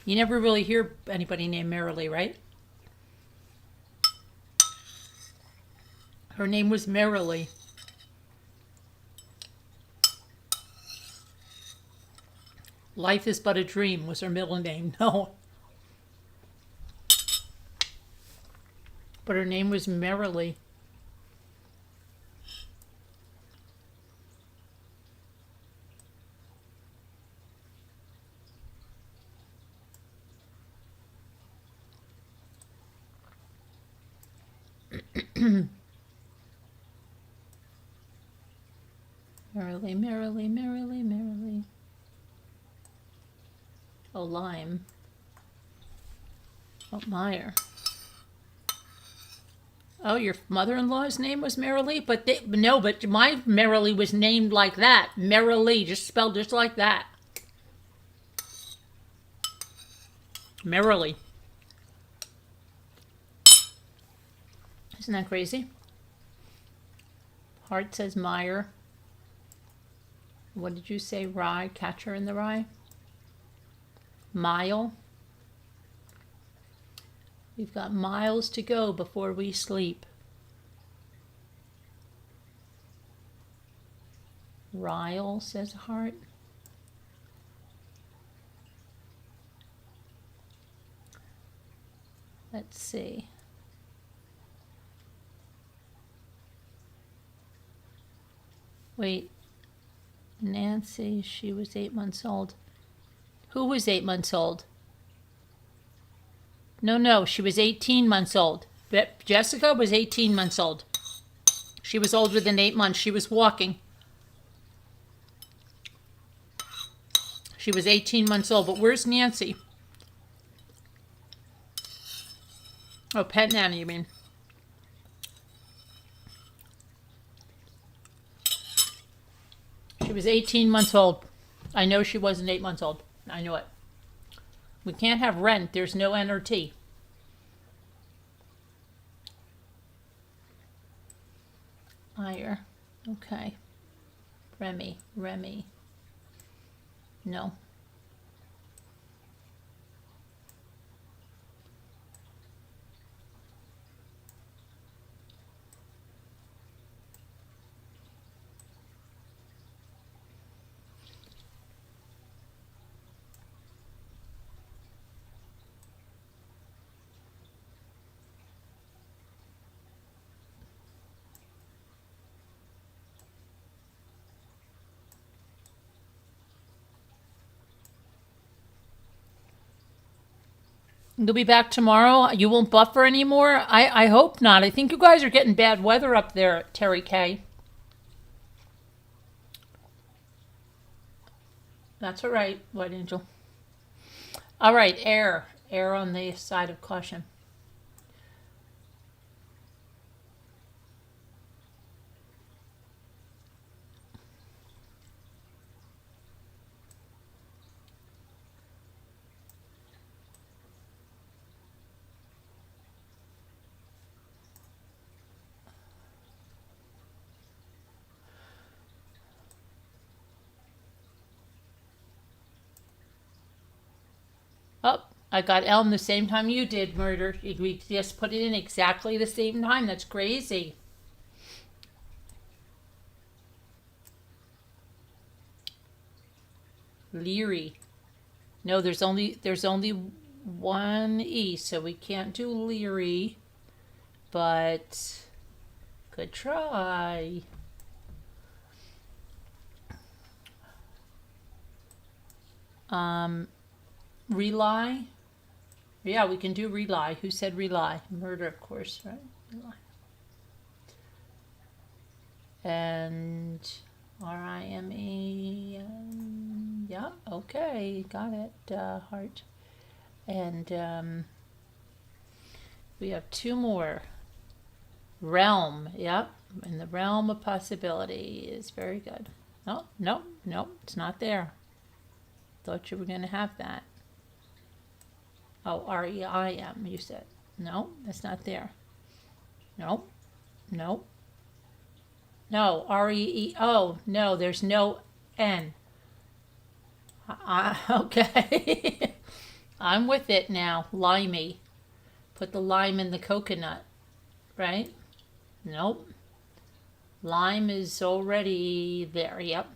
You never really hear anybody named Merrily, right? Her name was Merrily. Life is but a dream was her middle name. No. But her name was Merrily. Merrily, merrily, merrily, merrily. Oh, Lime. Oh, Meyer. Oh, your mother-in-law's name was Merrily? But my Merrily was named like that. Merrily, just spelled just like that. Merrily. Isn't that crazy? Hart says Meyer. What did you say? Rye? Catcher in the Rye? Mile. We've got miles to go before we sleep. Ryle, says Hart. Let's see. Wait. Nancy, she was 8 months old. Who was 8 months old? No, she was 18 months old. Jessica was 18 months old. She was older than 8 months. She was walking. She was 18 months old. But where's Nancy? Oh, pet nanny, you mean? She was 18 months old. I know she wasn't 8 months old. I know it. We can't have rent. There's no N or T. Iyer. Okay. Remy. No. You'll be back tomorrow? You won't buffer anymore? I hope not. I think you guys are getting bad weather up there at Terry K. That's all right, White Angel. All right, air. Air on the side of caution. Oh, I got Elm the same time you did, Murder. We just put it in exactly the same time. That's crazy. Leary. No, there's only one E, so we can't do Leary. But good try. Rely. Yeah, we can do rely. Who said rely? Murder, of course, right? Rely. And R-I-M-E. Yeah, okay, got it, Heart. And we have two more. Realm, yep. And the realm of possibility is very good. No, it's not there. Thought you were going to have that. Oh, R-E-I-M, you said. No, that's not there. No, R-E-E-O. No, there's no N. Okay. I'm with it now. Limey. Put the lime in the coconut, right? Nope. Lime is already there, yep.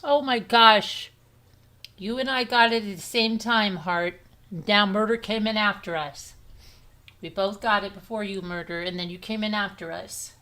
Oh my gosh. You and I got it at the same time, Hart. Now murder came in after us. We both got it before you, murder, and then you came in after us.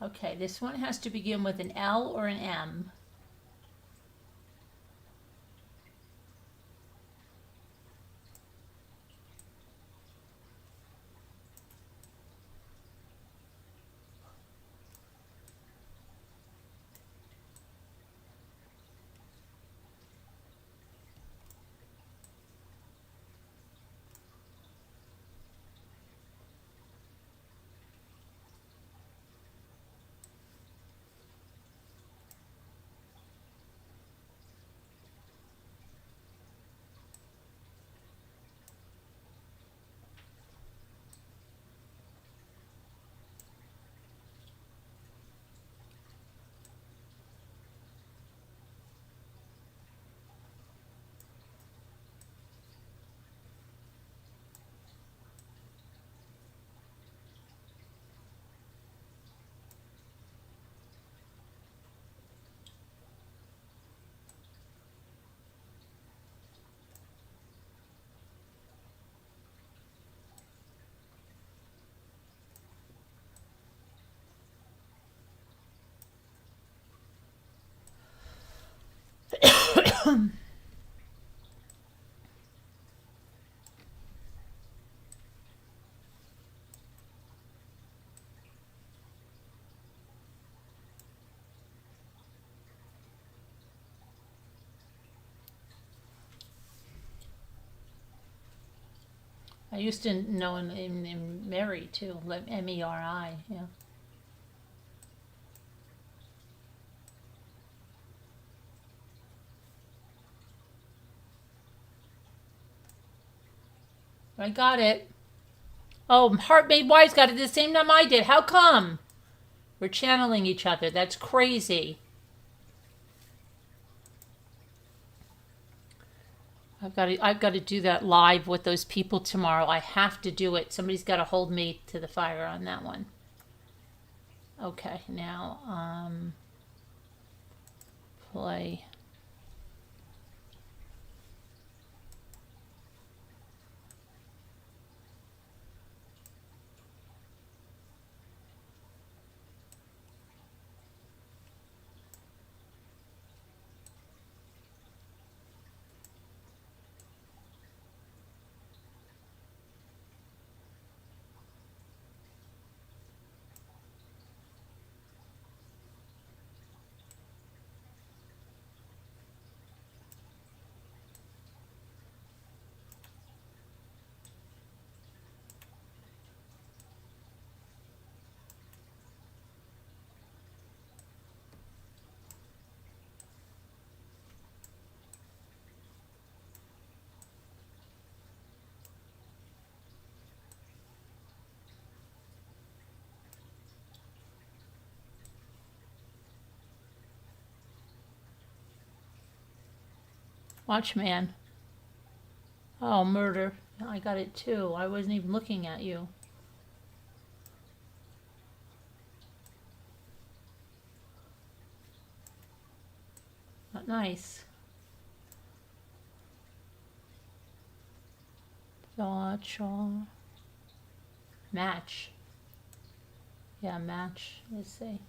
Okay, this one has to begin with an L or an M. I used to know in Mary too, Meri, yeah. I got it. Oh, Heart Made Wise got it the same time I did. How come? We're channeling each other. That's crazy. I've got to do that live with those people tomorrow. I have to do it. Somebody's got to hold me to the fire on that one. Okay, now play. Watch, man. Oh, murder. I got it too. I wasn't even looking at you. Not nice. Watch. Match. Yeah, match. Let's see.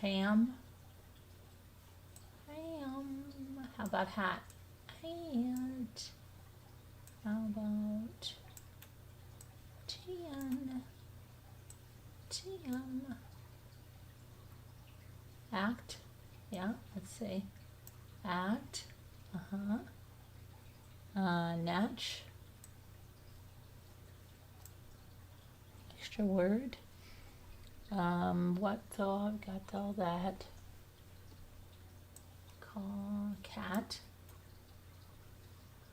Ham. How about hat? can't. How about TN? TN. Act. Yeah, let's see. Act. Natch. Extra word. What thought? Got all that. Call cat.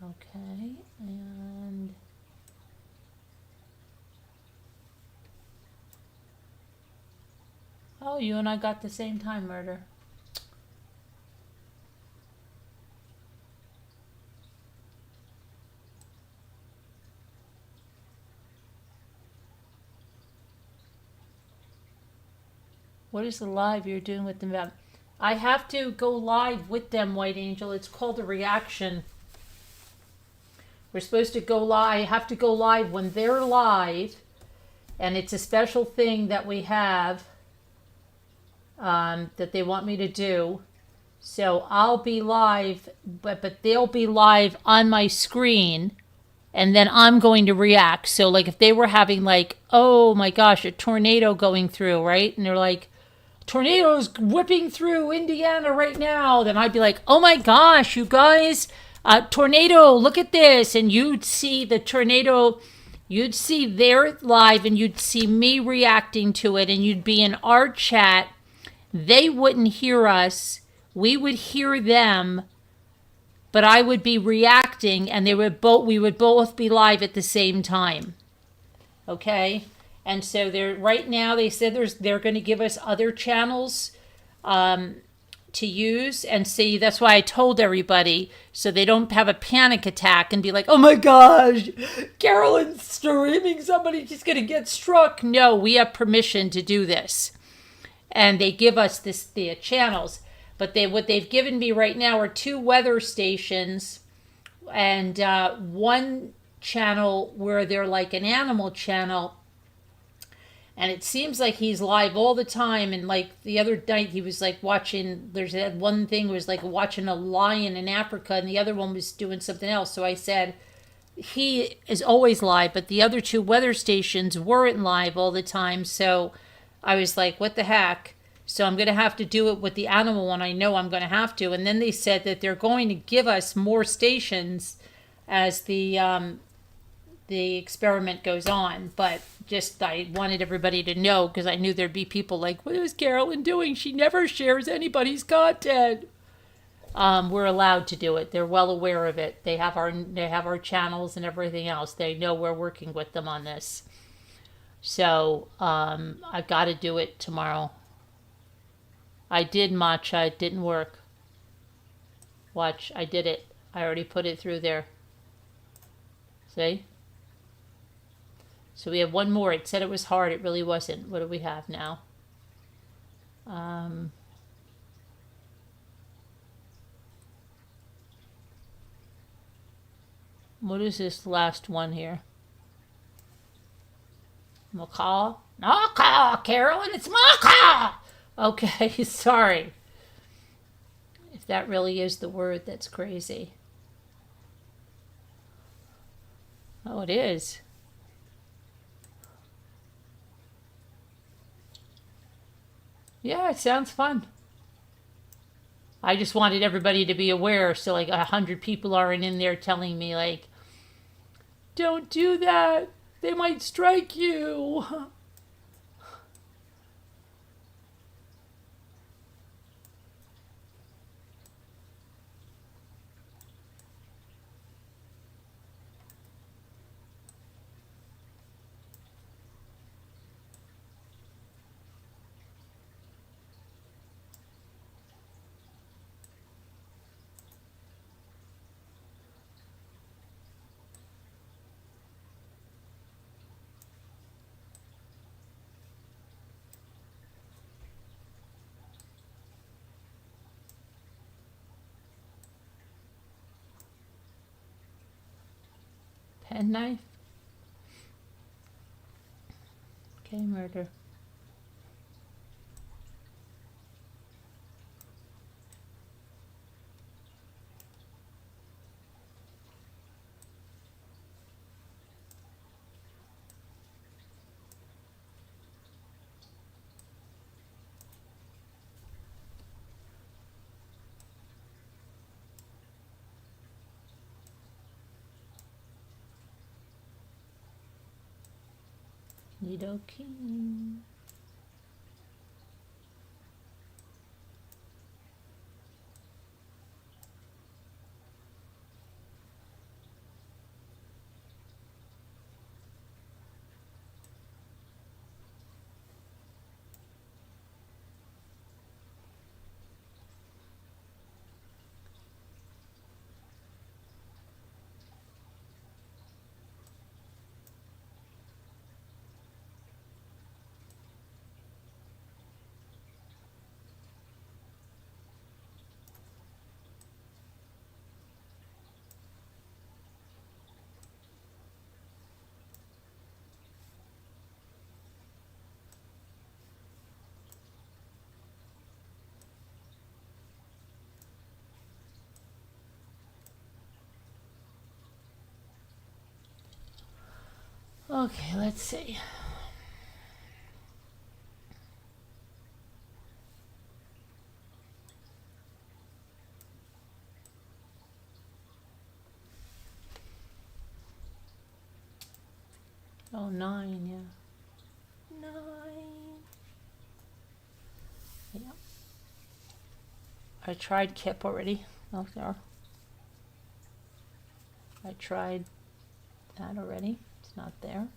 Okay, and oh, you and I got the same time, Murder. What is the live you're doing with them? I have to go live with them, White Angel. It's called a reaction. We're supposed to go live. I have to go live when they're live, and it's a special thing that we have that they want me to do. So I'll be live, but they'll be live on my screen, and then I'm going to react. So like if they were having like, oh my gosh, a tornado going through, right? And they're like, tornadoes whipping through Indiana right now, then I'd be like, oh my gosh, you guys, tornado, look at this. And you'd see the tornado, you'd see their live, and you'd see me reacting to it, and you'd be in our chat. They wouldn't hear us. We would hear them, but I would be reacting, and we would both be live at the same time. Okay? And so they're right now. They said they're going to give us other channels to use and see. That's why I told everybody so they don't have a panic attack and be like, "Oh my gosh, Carolyn's streaming. Somebody's just going to get struck." No, we have permission to do this, and they give us the channels. But what they've given me right now are 2 weather stations and 1 channel where they're like an animal channel. And it seems like he's live all the time. And like the other night, he was like watching, there's that one thing was like watching a lion in Africa, and the other one was doing something else. So I said, he is always live, but the other 2 weather stations weren't live all the time. So I was like, what the heck? So I'm going to have to do it with the animal one. I know I'm going to have to. And then they said that they're going to give us more stations as the experiment goes on. But just I wanted everybody to know, because I knew there'd be people like, what is Carolyn doing? She never shares anybody's content. We're allowed to do it. They're well aware of it. They have our channels and everything else. They know we're working with them on this. So I've got to do it tomorrow. I did matcha. It didn't work. Watch, I did it. I already put it through there. See? So we have 1 more. It said it was hard. It really wasn't. What do we have now? What is this last one here? Macaw? Macaw, Carolyn, it's macaw! Okay, sorry. If that really is the word, that's crazy. Oh, it is. Yeah, it sounds fun. I just wanted everybody to be aware, so like 100 people aren't in there telling me like, don't do that, they might strike you. Penknife? Okay, murder. Nidoking. Okay, let's see. Oh, 9, yeah. 9. Yeah. I tried Kip already. Oh, there. I tried that already. It's not there.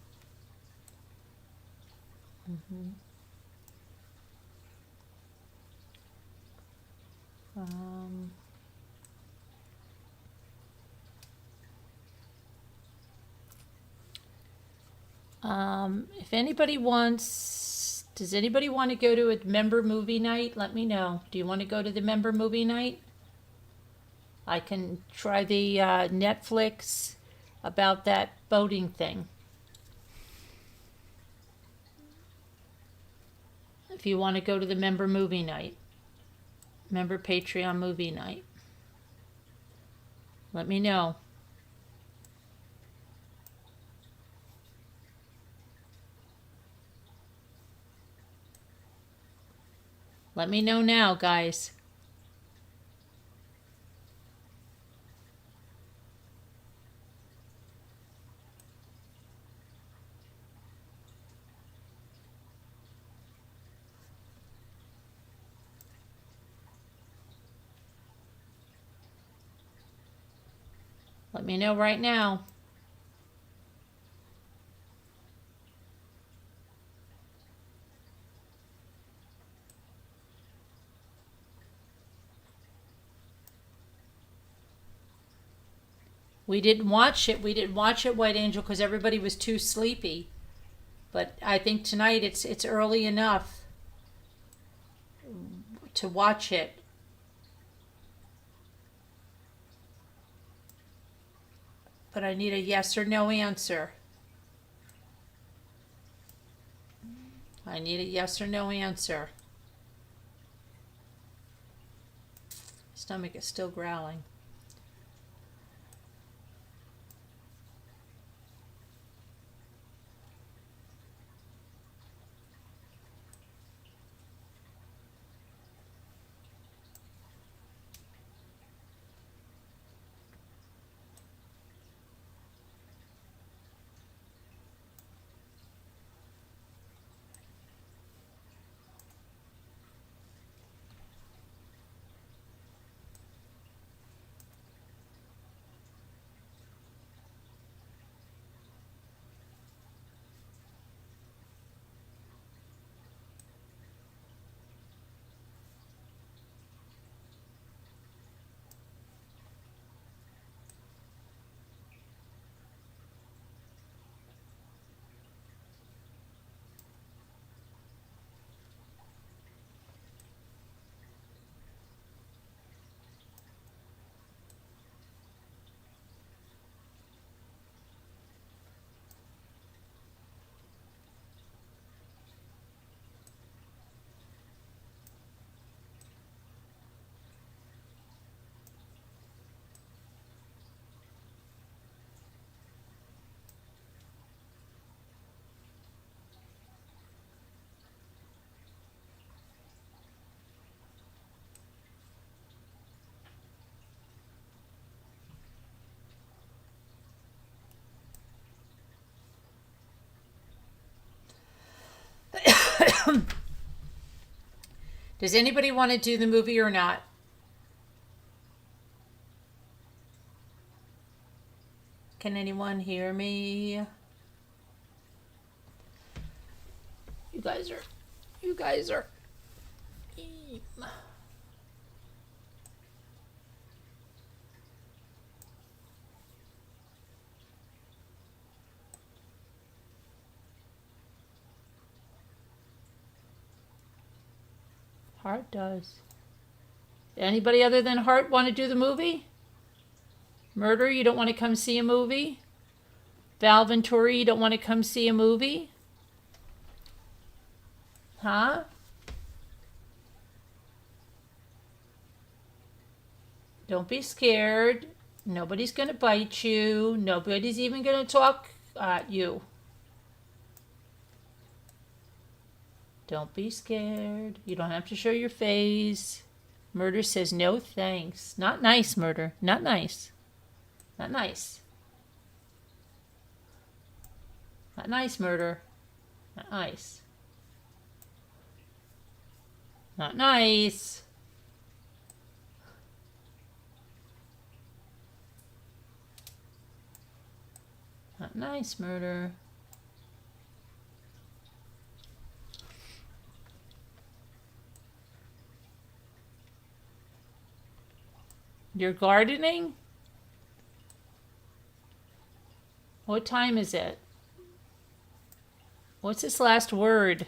Um, if anybody wants, does anybody want to go to a member movie night? Let me know. Do you want to go to the member movie night? I can try the Netflix about that boating thing. If you want to go to the member movie night, member Patreon movie night, let me know. Let me know now, guys. Let me know right now. We didn't watch it. We didn't watch it, White Angel, because everybody was too sleepy. But I think tonight it's early enough to watch it. But I need a yes or no answer. I need a yes or no answer. Stomach is still growling. Does anybody want to do the movie or not? Can anyone hear me? You guys are. Hart does. Anybody other than Hart want to do the movie? Murder, you don't want to come see a movie? Val Venturi, you don't want to come see a movie? Huh? Don't be scared. Nobody's going to bite you. Nobody's even going to talk at you. Don't be scared. You don't have to show your face. Murder says no thanks. Not nice, Murder. Not nice. Not nice. Not nice, Murder. Not nice. Not nice. Not nice, Murder. You're gardening? What time is it? What's this last word?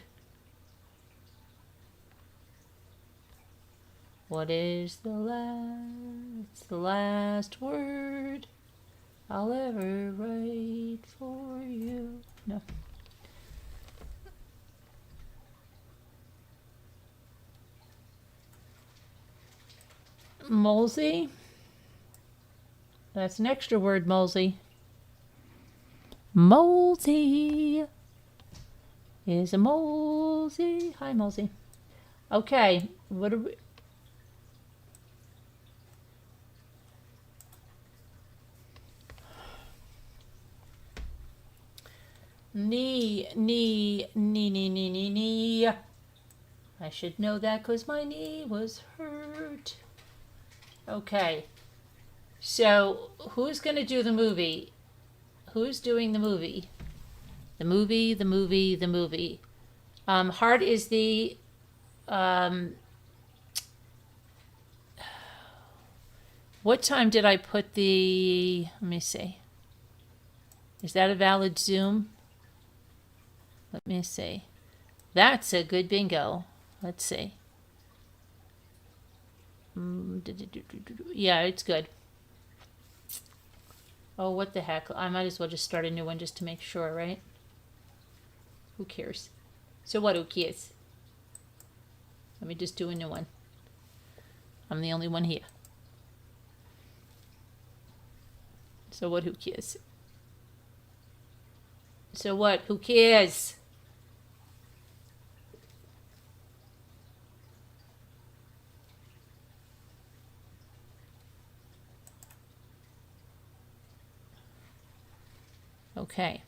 What is the last word I'll ever write for you? No. Molesy? That's an extra word, Molesy. Molesy is a Molesy. Hi, Molesy. Okay, what are we... Knee. I should know that because my knee was hurt. Okay. So, who's going to do the movie? Who's doing the movie? The movie. Hart is the... what time did I put the... Let me see. Is that a valid Zoom? Let me see. That's a good bingo. Let's see. Yeah, it's good. Oh, what the heck. I might as well just start a new one just to make sure, right? Who cares? So what, who cares? Let me just do a new one. I'm the only one here. So what, who cares? So what, who cares? Okay.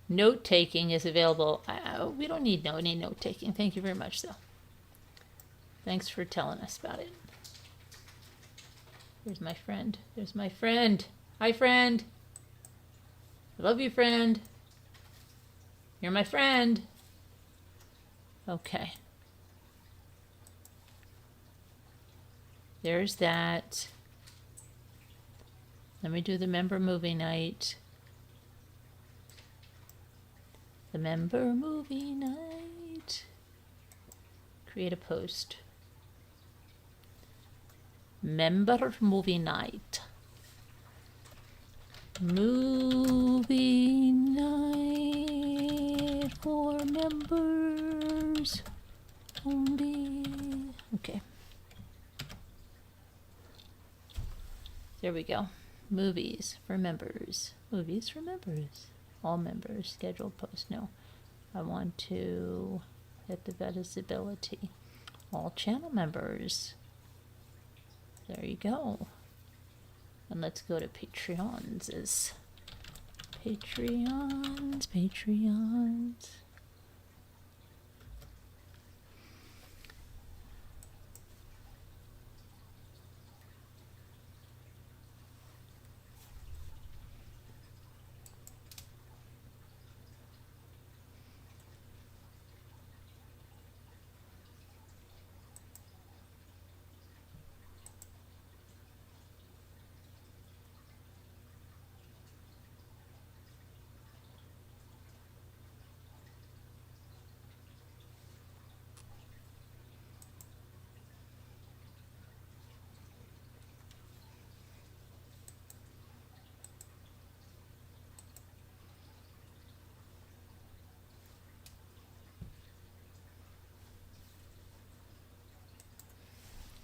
Note-taking is available. We don't need any note-taking. Thank you very much, though. Thanks for telling us about it. There's my friend. There's my friend. Hi, friend. I love you, friend. You're my friend. Okay. There's that. Let me do the member movie night. The member movie night. Create a post. Member movie night. Movie night for members only. Okay. There we go. Movies for members. Movies for members. All members. Scheduled post. No. I want to hit the visibility. All channel members. There you go. And let's go to Patreons. Patreons.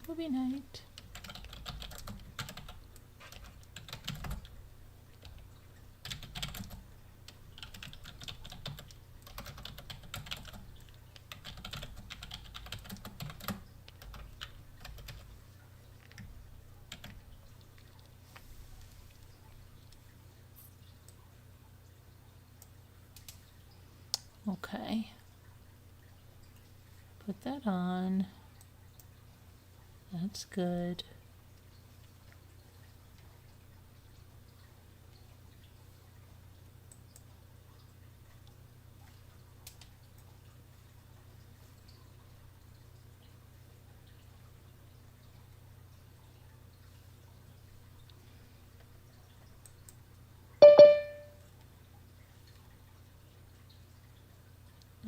Movie night. Okay. Put that on. That's good.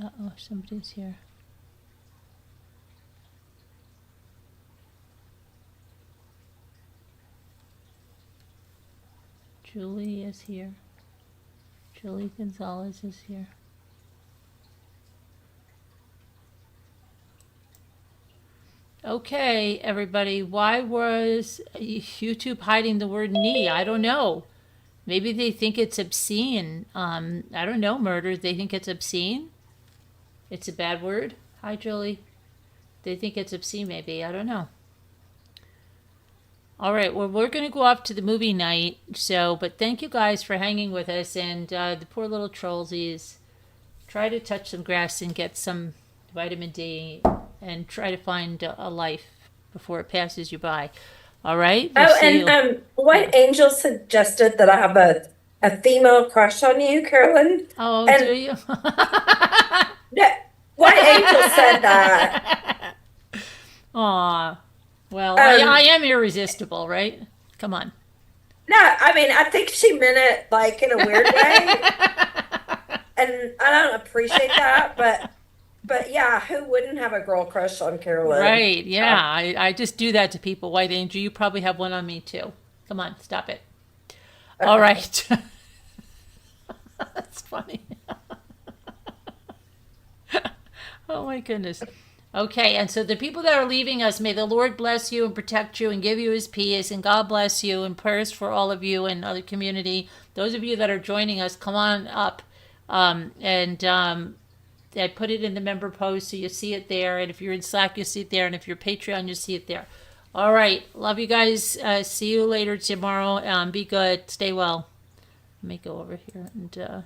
Uh-oh, somebody's here. Julie is here. Julie Gonzalez is here. Okay, everybody, why was YouTube hiding the word knee? I don't know. Maybe they think it's obscene. I don't know, murder. They think it's obscene? It's a bad word? Hi, Julie. They think it's obscene, maybe. I don't know. All right, well, we're going to go off to the movie night. But thank you guys for hanging with us. And the poor little trollsies, try to touch some grass and get some vitamin D and try to find a life before it passes you by. All right? White Angel suggested that I have a female crush on you, Carolyn. Oh, and do you? White Angel said that. Aw. Well, I am irresistible, right? Come on. No, I mean, I think she meant it like in a weird way. And I don't appreciate that, but yeah, who wouldn't have a girl crush on Carolyn? Right, yeah. I just do that to people. White Angel, you probably have one on me too. Come on, stop it. All right. That's funny. Oh my goodness. Okay, and so the people that are leaving us, may the Lord bless you and protect you and give you his peace, and God bless you, and prayers for all of you and other community. Those of you that are joining us, come on up. I put it in the member post so you see it there, and if you're in Slack, you see it there, and if you're Patreon, you see it there. All right, love you guys. See you later tomorrow. Be good. Stay well. Let me go over here and...